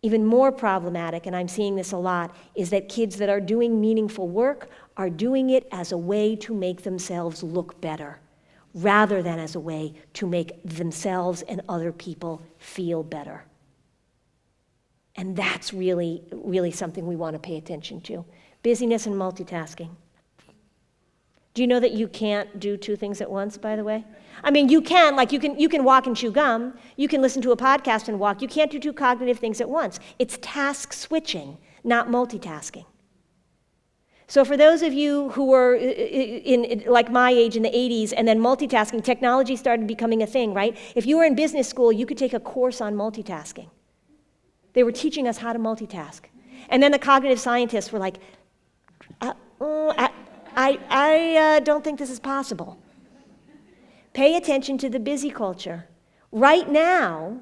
Even more problematic, and I'm seeing this a lot, is that kids that are doing meaningful work are doing it as a way to make themselves look better, rather than as a way to make themselves and other people feel better. And that's really, really something we want to pay attention to. Busyness and multitasking. Do you know that you can't do two things at once, by the way? You can walk and chew gum, you can listen to a podcast and walk, you can't do two cognitive things at once. It's task switching, not multitasking. So for those of you who were in like my age in the 80s and then multitasking, technology started becoming a thing, right? If you were in business school, you could take a course on multitasking. They were teaching us how to multitask. And then the cognitive scientists were like, I don't think this is possible. Pay attention to the busy culture. Right now,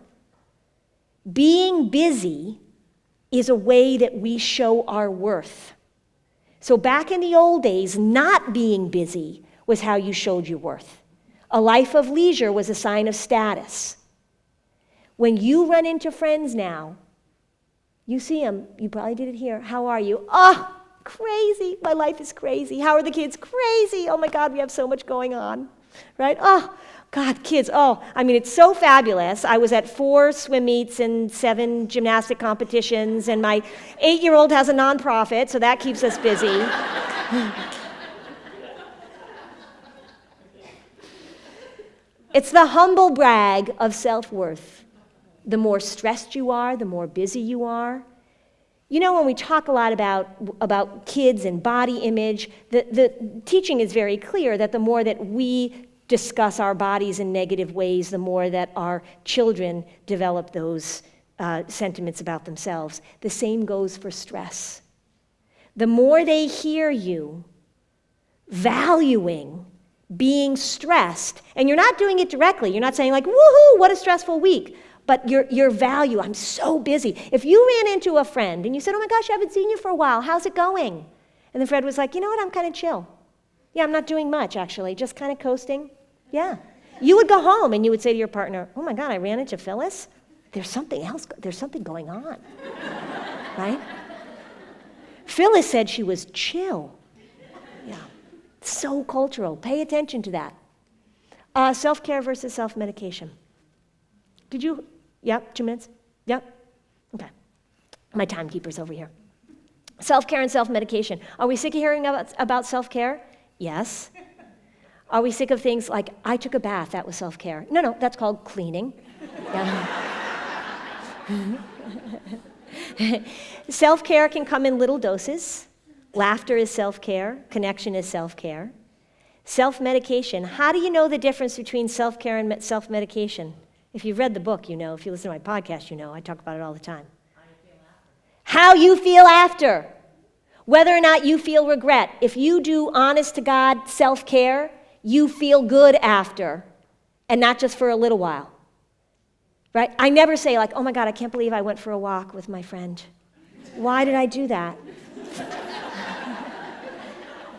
being busy is a way that we show our worth. So back in the old days, not being busy was how you showed your worth. A life of leisure was a sign of status. When you run into friends now, you see them, you probably did it here, how are you? Oh, crazy, my life is crazy. How are the kids? Crazy, oh my God, we have so much going on, right? Oh, God, kids, it's so fabulous. I was at 4 swim meets and 7 gymnastic competitions, and my 8-year-old has a nonprofit, so that keeps us busy. It's the humble brag of self-worth. The more stressed you are, the more busy you are. When we talk a lot about kids and body image, the teaching is very clear that the more that we discuss our bodies in negative ways, the more that our children develop those sentiments about themselves. The same goes for stress. The more they hear you valuing being stressed, and you're not doing it directly, you're not saying like, woohoo, what a stressful week, but your value, I'm so busy. If you ran into a friend and you said, oh my gosh, I haven't seen you for a while, how's it going? And the friend was like, you know what, I'm kind of chill. Yeah, I'm not doing much actually, just kind of coasting. Yeah. You would go home and you would say to your partner, oh my God, I ran into Phyllis. There's something else, there's something going on, right? Phyllis said she was chill. Yeah, so cultural. Pay attention to that. Self-care versus self-medication. Did you? Yep, 2 minutes? Yep. Okay. My timekeeper's over here. Self-care and self-medication. Are we sick of hearing about self-care? Yes. Are we sick of things like, I took a bath, that was self-care? No, that's called cleaning. Yeah. Self-care can come in little doses. Laughter is self-care. Connection is self-care. Self-medication. How do you know the difference between self-care and self-medication? If you've read the book, you know. If you listen to my podcast, you know. I talk about it all the time. How you feel after. Whether or not you feel regret. If you do honest-to-God self-care, you feel good after, and not just for a little while. Right? I never say like, oh my God, I can't believe I went for a walk with my friend. Why did I do that?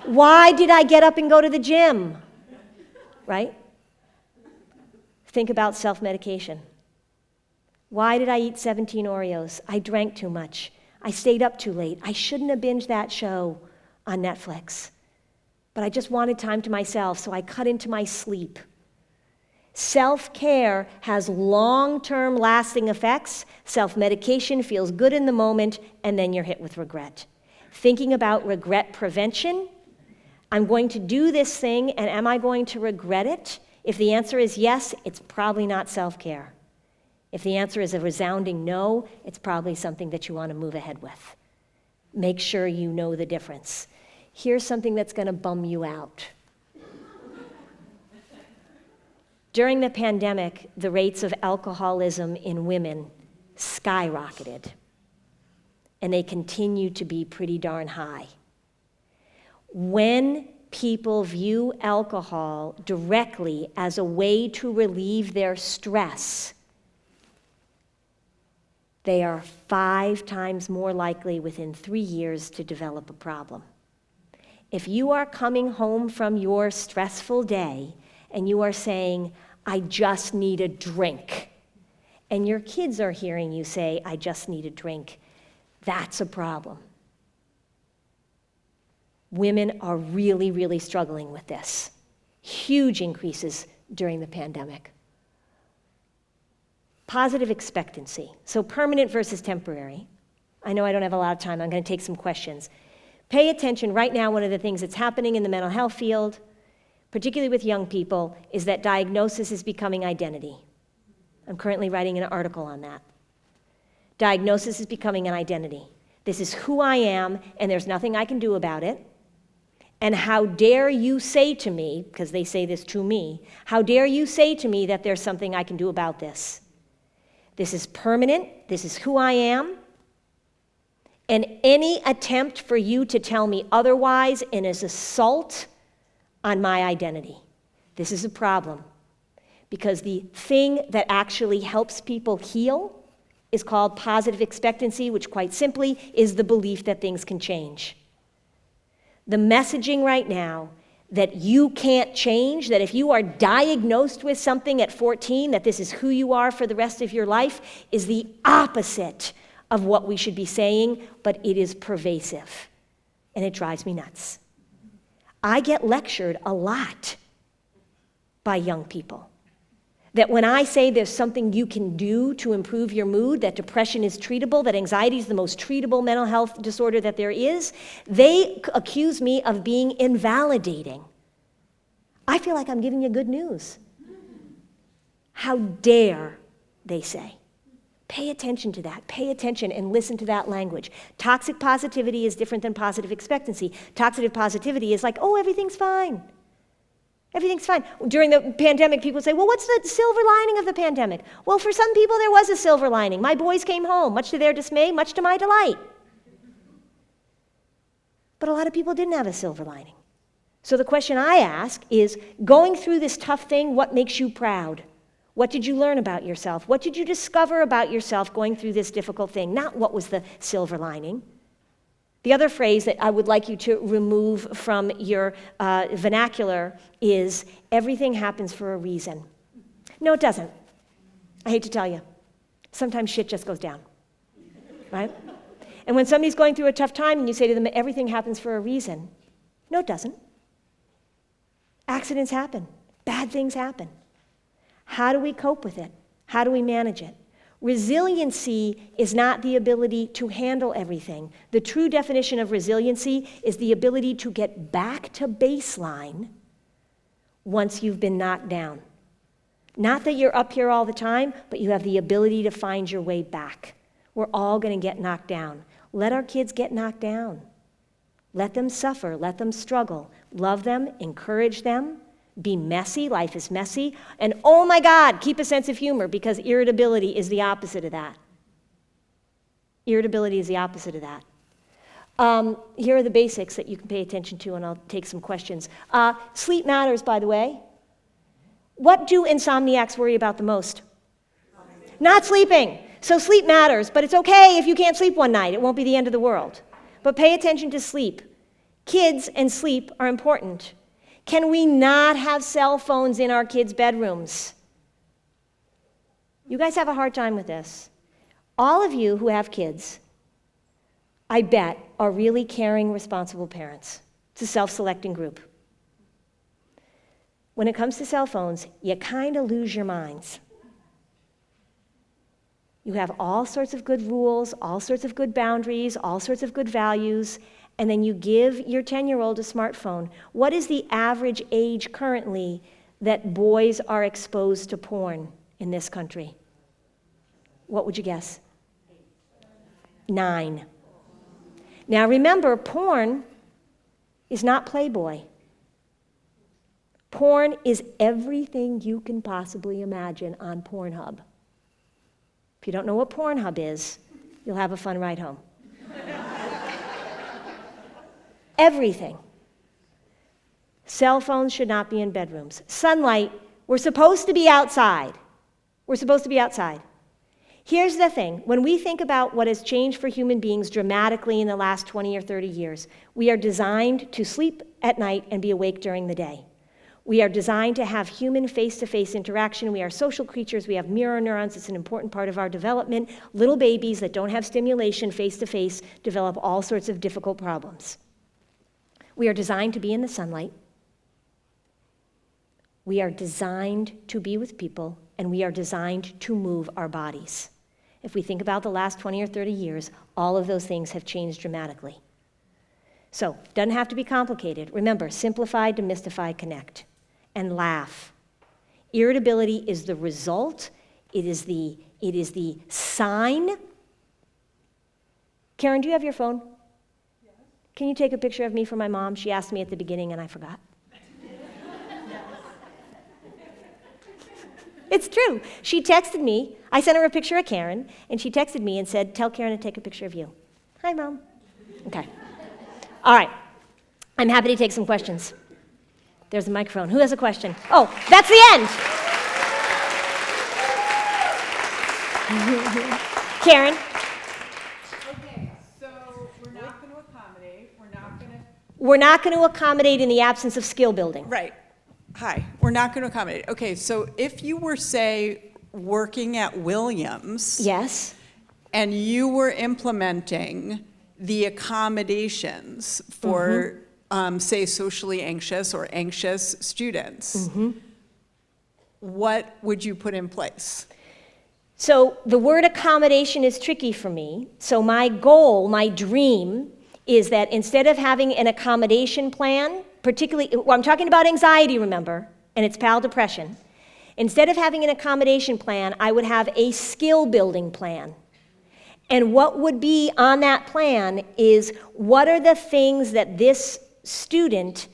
Why did I get up and go to the gym? Right? Think about self-medication. Why did I eat 17 Oreos? I drank too much. I stayed up too late. I shouldn't have binged that show on Netflix. But I just wanted time to myself, so I cut into my sleep. Self-care has long-term lasting effects. Self-medication feels good in the moment, and then you're hit with regret. Thinking about regret prevention, I'm going to do this thing, and am I going to regret it? If the answer is yes, it's probably not self-care. If the answer is a resounding no, it's probably something that you want to move ahead with. Make sure you know the difference. Here's something that's going to bum you out. During the pandemic, the rates of alcoholism in women skyrocketed, and they continue to be pretty darn high. When people view alcohol directly as a way to relieve their stress, they are 5 times more likely within 3 years to develop a problem. If you are coming home from your stressful day and you are saying, I just need a drink, and your kids are hearing you say, I just need a drink, that's a problem. Women are really, really struggling with this. Huge increases during the pandemic. Positive expectancy. So permanent versus temporary. I know I don't have a lot of time. I'm going to take some questions. Pay attention. Right now, one of the things that's happening in the mental health field, particularly with young people, is that diagnosis is becoming identity. I'm currently writing an article on that. Diagnosis is becoming an identity. This is who I am, and there's nothing I can do about it. And how dare you say to me, because they say this to me, how dare you say to me that there's something I can do about this? This is permanent. This is who I am. And any attempt for you to tell me otherwise is assault on my identity. This is a problem. Because the thing that actually helps people heal is called positive expectancy, which quite simply is the belief that things can change. The messaging right now that you can't change, that if you are diagnosed with something at 14, that this is who you are for the rest of your life, is the opposite of what we should be saying, but it is pervasive. And it drives me nuts. I get lectured a lot by young people. That when I say there's something you can do to improve your mood, that depression is treatable, that anxiety is the most treatable mental health disorder that there is, they accuse me of being invalidating. I feel like I'm giving you good news. How dare they say? Pay attention to that. Pay attention and listen to that language. Toxic positivity is different than positive expectancy. Toxic positivity is like, oh, everything's fine. Everything's fine. During the pandemic, people say, well, what's the silver lining of the pandemic? Well, for some people, there was a silver lining. My boys came home, much to their dismay, much to my delight. But a lot of people didn't have a silver lining. So the question I ask is, going through this tough thing, what makes you proud? What did you learn about yourself? What did you discover about yourself going through this difficult thing? Not what was the silver lining. The other phrase that I would like you to remove from your vernacular is, everything happens for a reason. No, it doesn't. I hate to tell you. Sometimes shit just goes down, right? And when somebody's going through a tough time and you say to them, everything happens for a reason. No, it doesn't. Accidents happen. Bad things happen. How do we cope with it? How do we manage it? Resiliency is not the ability to handle everything. The true definition of resiliency is the ability to get back to baseline once you've been knocked down. Not that you're up here all the time, but you have the ability to find your way back. We're all going to get knocked down. Let our kids get knocked down. Let them suffer. Let them struggle. Love them. Encourage them. Be messy. Life is messy. And oh my God, keep a sense of humor, because irritability is the opposite of that. Irritability is the opposite of that. Here are the basics that you can pay attention to, and I'll take some questions. Sleep matters, by the way. What do insomniacs worry about the most? Not sleeping. So sleep matters, but it's okay if you can't sleep one night. It won't be the end of the world. But pay attention to sleep. Kids and sleep are important. Can we not have cell phones in our kids' bedrooms? You guys have a hard time with this. All of you who have kids, I bet, are really caring, responsible parents. It's a self-selecting group. When it comes to cell phones, you kind of lose your minds. You have all sorts of good rules, all sorts of good boundaries, all sorts of good values, and then you give your 10-year-old a smartphone. What is the average age currently that boys are exposed to porn in this country? What would you guess? 9. Now remember, porn is not Playboy. Porn is everything you can possibly imagine on Pornhub. If you don't know what Pornhub is, you'll have a fun ride home. Everything. Cell phones should not be in bedrooms. Sunlight, we're supposed to be outside. We're supposed to be outside. Here's the thing. When we think about what has changed for human beings dramatically in the last 20 or 30 years, we are designed to sleep at night and be awake during the day. We are designed to have human face-to-face interaction. We are social creatures. We have mirror neurons. It's an important part of our development. Little babies that don't have stimulation face-to-face develop all sorts of difficult problems. We are designed to be in the sunlight. We are designed to be with people, and we are designed to move our bodies. If we think about the last 20 or 30 years, all of those things have changed dramatically. So, doesn't have to be complicated. Remember, simplify, demystify, connect, and laugh. Irritability is the result. It is the sign. Karen, do you have your phone? Yes. Can you take a picture of me for my mom? She asked me at the beginning, and I forgot. It's true. She texted me. I sent her a picture of Karen, and she texted me and said, "Tell Karen to take a picture of you." Hi, Mom. Okay. All right. I'm happy to take some questions. There's the microphone. Who has a question? Oh, that's the end. Karen? Okay, so we're not going to accommodate. We're not going to accommodate in the absence of skill building. Right. Hi. We're not going to accommodate. Okay, so if you were, say, working at Williams. Yes. And you were implementing the accommodations for, say, socially anxious or anxious students, what would you put in place? So the word accommodation is tricky for me. So my goal, my dream, is that instead of having an accommodation plan, particularly, well, I'm talking about anxiety, remember, and its pal depression. Instead of having an accommodation plan, I would have a skill building plan. And what would be on that plan is, what are the things that this student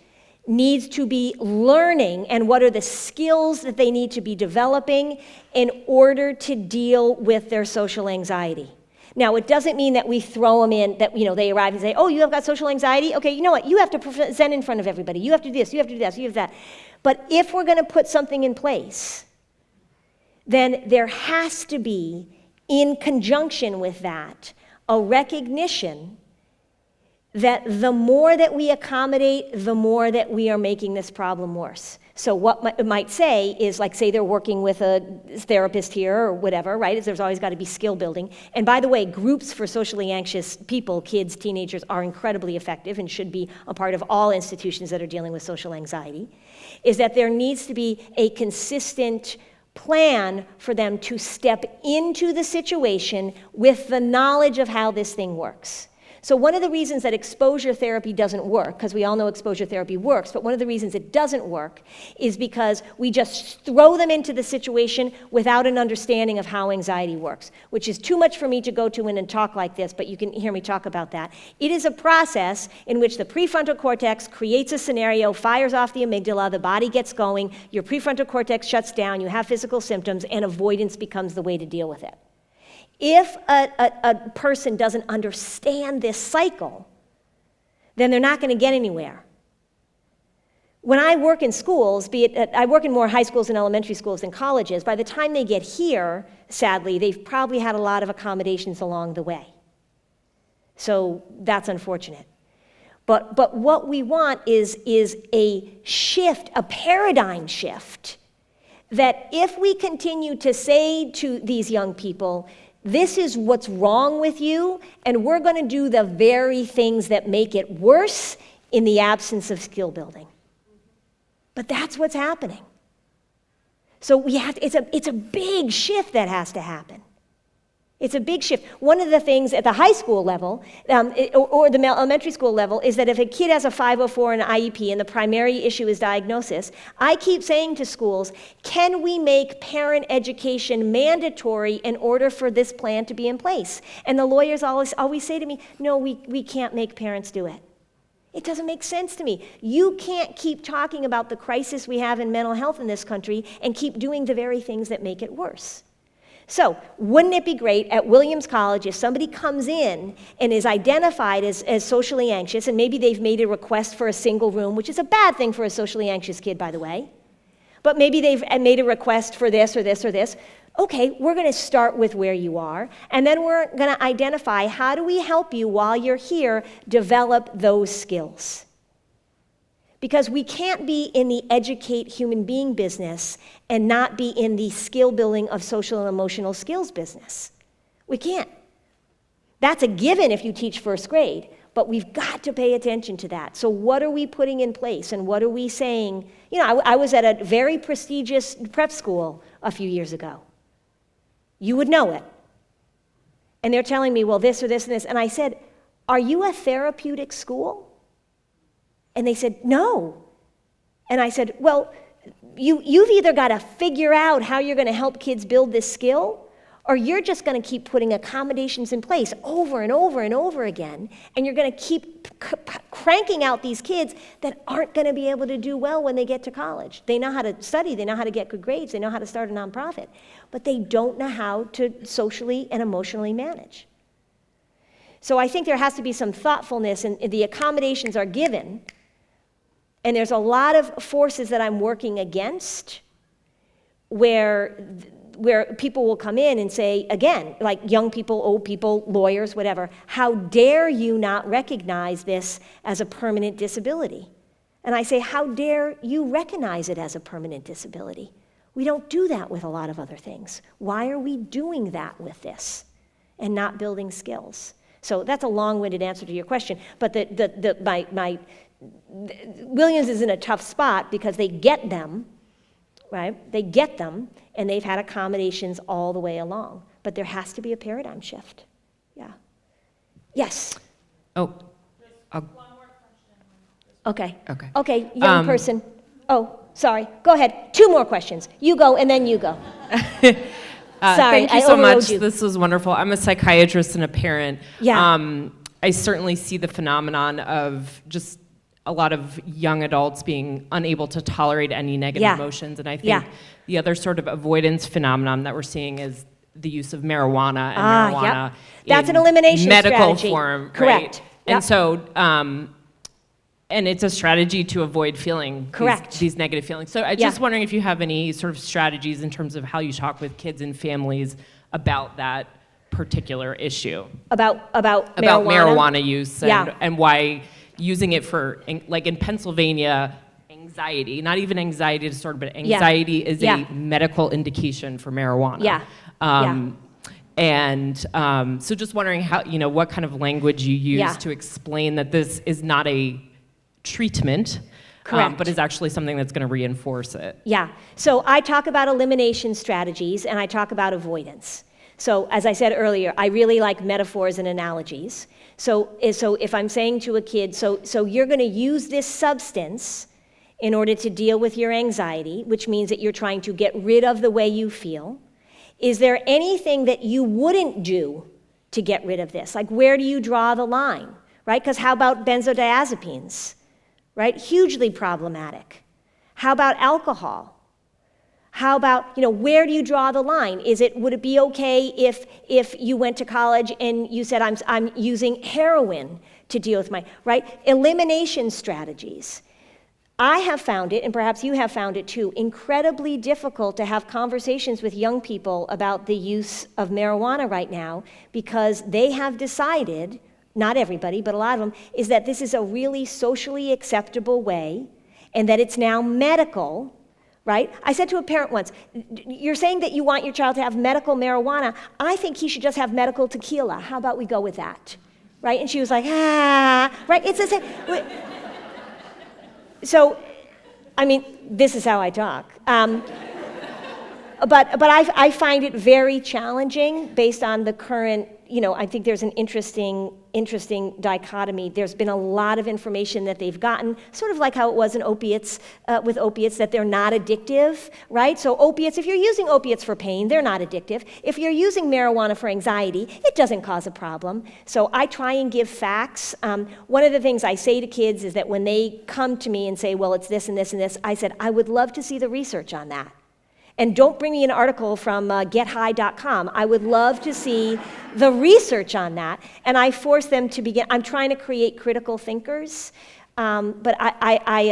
needs to be learning and what are the skills that they need to be developing in order to deal with their social anxiety. Now, it doesn't mean that we throw them in, that, they arrive and say, oh, you have got social anxiety? Okay, you know what? You have to present in front of everybody. You have to do this, you have to do this, you have that. But if we're going to put something in place, then there has to be, in conjunction with that, a recognition that the more that we accommodate, the more that we are making this problem worse. So what it might say is, like, say they're working with a therapist here or whatever, right? There's always got to be skill building. And by the way, groups for socially anxious people, kids, teenagers, are incredibly effective and should be a part of all institutions that are dealing with social anxiety, is that there needs to be a consistent plan for them to step into the situation with the knowledge of how this thing works. So one of the reasons that exposure therapy doesn't work, because we all know exposure therapy works, but one of the reasons it doesn't work is because we just throw them into the situation without an understanding of how anxiety works, which is too much for me to go to and talk like this, but you can hear me talk about that. It is a process in which the prefrontal cortex creates a scenario, fires off the amygdala, the body gets going, your prefrontal cortex shuts down, you have physical symptoms, and avoidance becomes the way to deal with it. If a person doesn't understand this cycle, then they're not going to get anywhere. When I work in schools, I work in more high schools and elementary schools than colleges, by the time they get here, sadly, they've probably had a lot of accommodations along the way. So that's unfortunate. But what we want is a shift, a paradigm shift, that if we continue to say to these young people, this is what's wrong with you, and we're going to do the very things that make it worse in the absence of skill building. But that's what's happening. So it's a big shift that has to happen. It's a big shift. One of the things at the high school level, or the elementary school level, is that if a kid has a 504 and an IEP and the primary issue is diagnosis, I keep saying to schools, can we make parent education mandatory in order for this plan to be in place? And the lawyers always say to me, no, we can't make parents do it. It doesn't make sense to me. You can't keep talking about the crisis we have in mental health in this country and keep doing the very things that make it worse. So, wouldn't it be great at Williams College if somebody comes in and is identified as socially anxious, and maybe they've made a request for a single room, which is a bad thing for a socially anxious kid, by the way, but maybe they've made a request for this or this or this. Okay, we're going to start with where you are, and then we're going to identify how do we help you while you're here develop those skills. Because we can't be in the educate human being business and not be in the skill building of social and emotional skills business. We can't. That's a given if you teach first grade, but we've got to pay attention to that. So what are we putting in place, and what are we saying? I was at a very prestigious prep school a few years ago. You would know it. And they're telling me, well, this or this and this. And I said, are you a therapeutic school? And they said, no. And I said, well, you've either got to figure out how you're going to help kids build this skill, or you're just going to keep putting accommodations in place over and over and over again, and you're going to keep cranking out these kids that aren't going to be able to do well when they get to college. They know how to study, they know how to get good grades, they know how to start a nonprofit, but they don't know how to socially and emotionally manage. So I think there has to be some thoughtfulness, and the accommodations are given. And there's a lot of forces that I'm working against where people will come in and say, again, like young people, old people, lawyers, whatever, how dare you not recognize this as a permanent disability? And I say, how dare you recognize it as a permanent disability? We don't do that with a lot of other things. Why are we doing that with this and not building skills? So that's a long-winded answer to your question, but my Williams is in a tough spot because they get them, right? They get them, and they've had accommodations all the way along. But there has to be a paradigm shift. Yeah. Yes. Oh. Okay. Okay. Okay, young person. Oh, sorry. Go ahead. 2 more questions. You go, and then you go. Sorry, thank you I so overrode much. you. This was wonderful. I'm a psychiatrist and a parent. Yeah. I certainly see the phenomenon of just a lot of young adults being unable to tolerate any negative Yeah. emotions. And I think Yeah. the other sort of avoidance phenomenon that we're seeing is the use of marijuana and Ah, marijuana yep. That's in an elimination medical strategy. form, Correct. right? Yep. And so, and it's a strategy to avoid feeling Correct. these negative feelings. So I'm Yeah. just wondering if you have any sort of strategies in terms of how you talk with kids and families about that particular issue. About Marijuana use Yeah. and why using it for, like in Pennsylvania, anxiety, not even anxiety disorder, but anxiety is Yeah. a medical indication for marijuana. Yeah. And so just wondering how, what kind of language you use Yeah. to explain that this is not a treatment, Correct. but is actually something that's going to reinforce it. Yeah. So I talk about elimination strategies and I talk about avoidance. So as I said earlier, I really like metaphors and analogies. So if I'm saying to a kid, so you're going to use this substance in order to deal with your anxiety, which means that you're trying to get rid of the way you feel. Is there anything that you wouldn't do to get rid of this? Like, where do you draw the line, right? Because how about benzodiazepines, right? Hugely problematic. How about alcohol? How about, where do you draw the line? Would it be okay if you went to college and you said, I'm using heroin to deal with right? Elimination strategies. I have found it, and perhaps you have found it too, incredibly difficult to have conversations with young people about the use of marijuana right now because they have decided, not everybody, but a lot of them, is that this is a really socially acceptable way and that it's now medical, right? I said to a parent once, you're saying that you want your child to have medical marijuana. I think he should just have medical tequila. How about we go with that, right? And she was like, right? It's the same. So, this is how I talk. But I find it very challenging based on the current, I think there's an interesting dichotomy. There's been a lot of information that they've gotten, sort of like how it was in opiates, with opiates, that they're not addictive, right? So opiates, if you're using opiates for pain, they're not addictive. If you're using marijuana for anxiety, it doesn't cause a problem. So I try and give facts. One of the things I say to kids is that when they come to me and say, well, it's this and this and this, I said, I would love to see the research on that. And don't bring me an article from gethigh.com. I would love to see the research on that. And I force them to begin. I'm trying to create critical thinkers. But I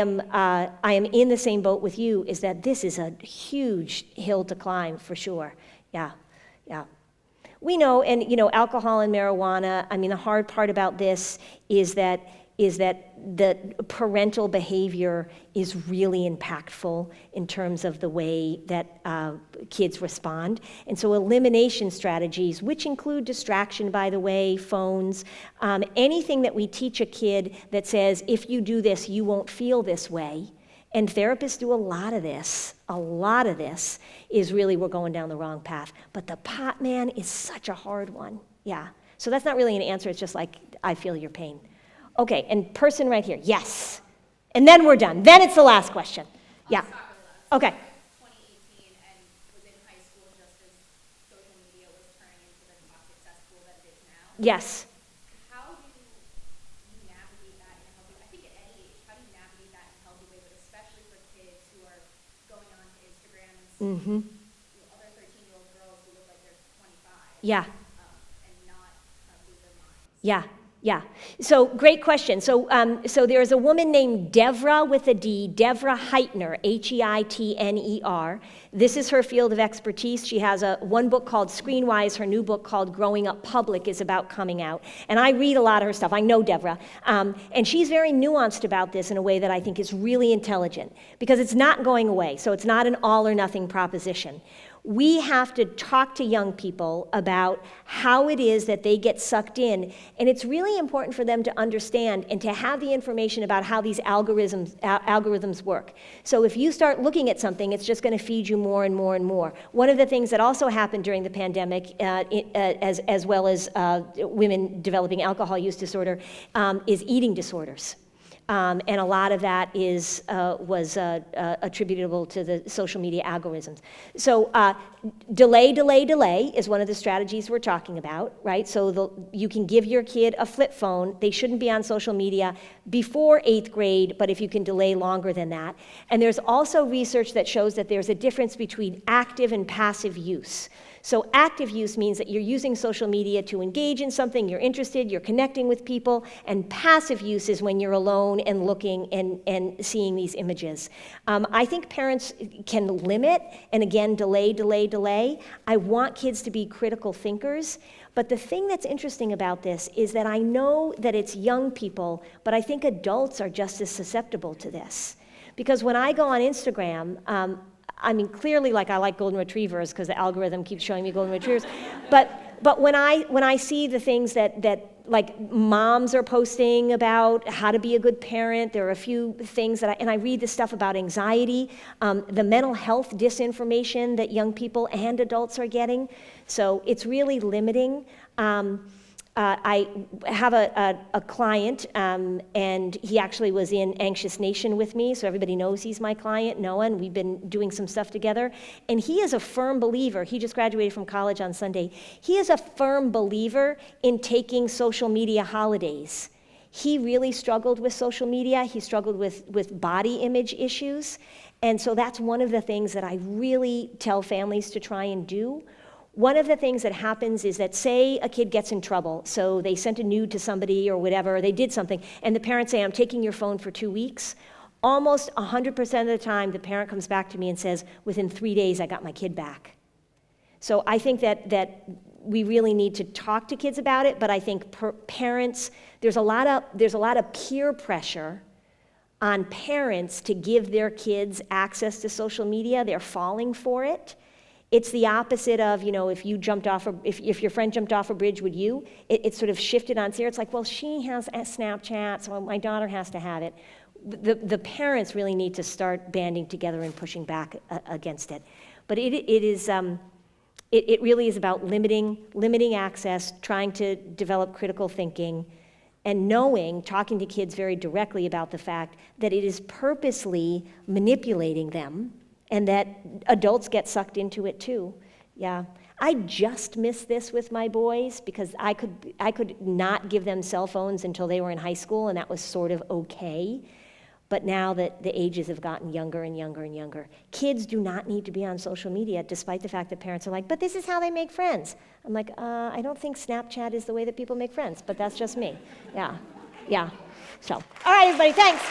am in the same boat with you, is that this is a huge hill to climb for sure. Yeah. We know, and alcohol and marijuana, the hard part about this is that the parental behavior is really impactful in terms of the way that kids respond. And so elimination strategies, which include distraction, by the way, phones, anything that we teach a kid that says, if you do this, you won't feel this way. And therapists do a lot of this is really, we're going down the wrong path. But the pot man is such a hard one. Yeah. So that's not really an answer. It's just like, I feel your pain. Okay, and person right here, yes. And then we're done. Then it's the last question. Yeah. Okay. 2018 and was in high school just as social media was turning into the toxic cesspool that it is now. Yes. How do you navigate that in a healthy way? I think at any age, how do you navigate that in a healthy way, but especially for kids who are going on to Instagram and seeing other 13-year-old girls who look like they're 25 Yeah. And not lose their minds? Yeah. So great question. So there's a woman named Devra with a D, Devra Heitner, Heitner. This is her field of expertise. She has one book called Screenwise. Her new book called Growing Up Public is about coming out. And I read a lot of her stuff. I know Devra. And she's very nuanced about this in a way that I think is really intelligent, because it's not going away. So it's not an all or nothing proposition. We have to talk to young people about how it is that they get sucked in, and it's really important for them to understand and to have the information about how these algorithms work. So if you start looking at something, it's just going to feed you more and more and more. One of the things that also happened during the pandemic, as well as women developing alcohol use disorder, is eating disorders. And a lot of that was attributable to the social media algorithms. So delay is one of the strategies we're talking about, right? So you can give your kid a flip phone. They shouldn't be on social media before 8th grade, but if you can delay longer than that. And there's also research that shows that there's a difference between active and passive use. So active use means that you're using social media to engage in something, you're interested, you're connecting with people, and passive use is when you're alone and looking and seeing these images. I think parents can limit, and again, delay. I want kids to be critical thinkers, but the thing that's interesting about this is that I know that it's young people, but I think adults are just as susceptible to this. Because when I go on Instagram, I mean, clearly, like, I like golden retrievers because the algorithm keeps showing me golden retrievers. But when I see the things that like moms are posting about how to be a good parent, there are a few things that I read the stuff about anxiety, the mental health disinformation that young people and adults are getting. So it's really limiting. I have a client, and he actually was in Anxious Nation with me, so everybody knows he's my client, Noah, and we've been doing some stuff together. And he is a firm believer. He just graduated from college on Sunday. He is a firm believer in taking social media holidays. He really struggled with social media. He struggled with body image issues. And so that's one of the things that I really tell families to try and do. One of the things that happens is that, say a kid gets in trouble, so they sent a nude to somebody or whatever, or they did something, and the parents say, I'm taking your phone for 2 weeks. Almost 100% of the time, the parent comes back to me and says, within 3 days, I got my kid back. So I think that we really need to talk to kids about it, but I think parents, there's a lot of peer pressure on parents to give their kids access to social media. They're falling for it. It's the opposite of, if you jumped off, if your friend jumped off a bridge, would you? It's sort of shifted on Sarah. It's like, well, she has a Snapchat, so my daughter has to have it. The parents really need to start banding together and pushing back against it. But it really is about limiting access, trying to develop critical thinking, and talking to kids very directly about the fact that it is purposely manipulating them, and that adults get sucked into it too. Yeah. I just missed this with my boys because I could not give them cell phones until they were in high school, and that was sort of okay. But now that the ages have gotten younger and younger and younger, kids do not need to be on social media, despite the fact that parents are like, but this is how they make friends. I'm like, I don't think Snapchat is the way that people make friends, but that's just me. Yeah. So, all right, everybody, thanks.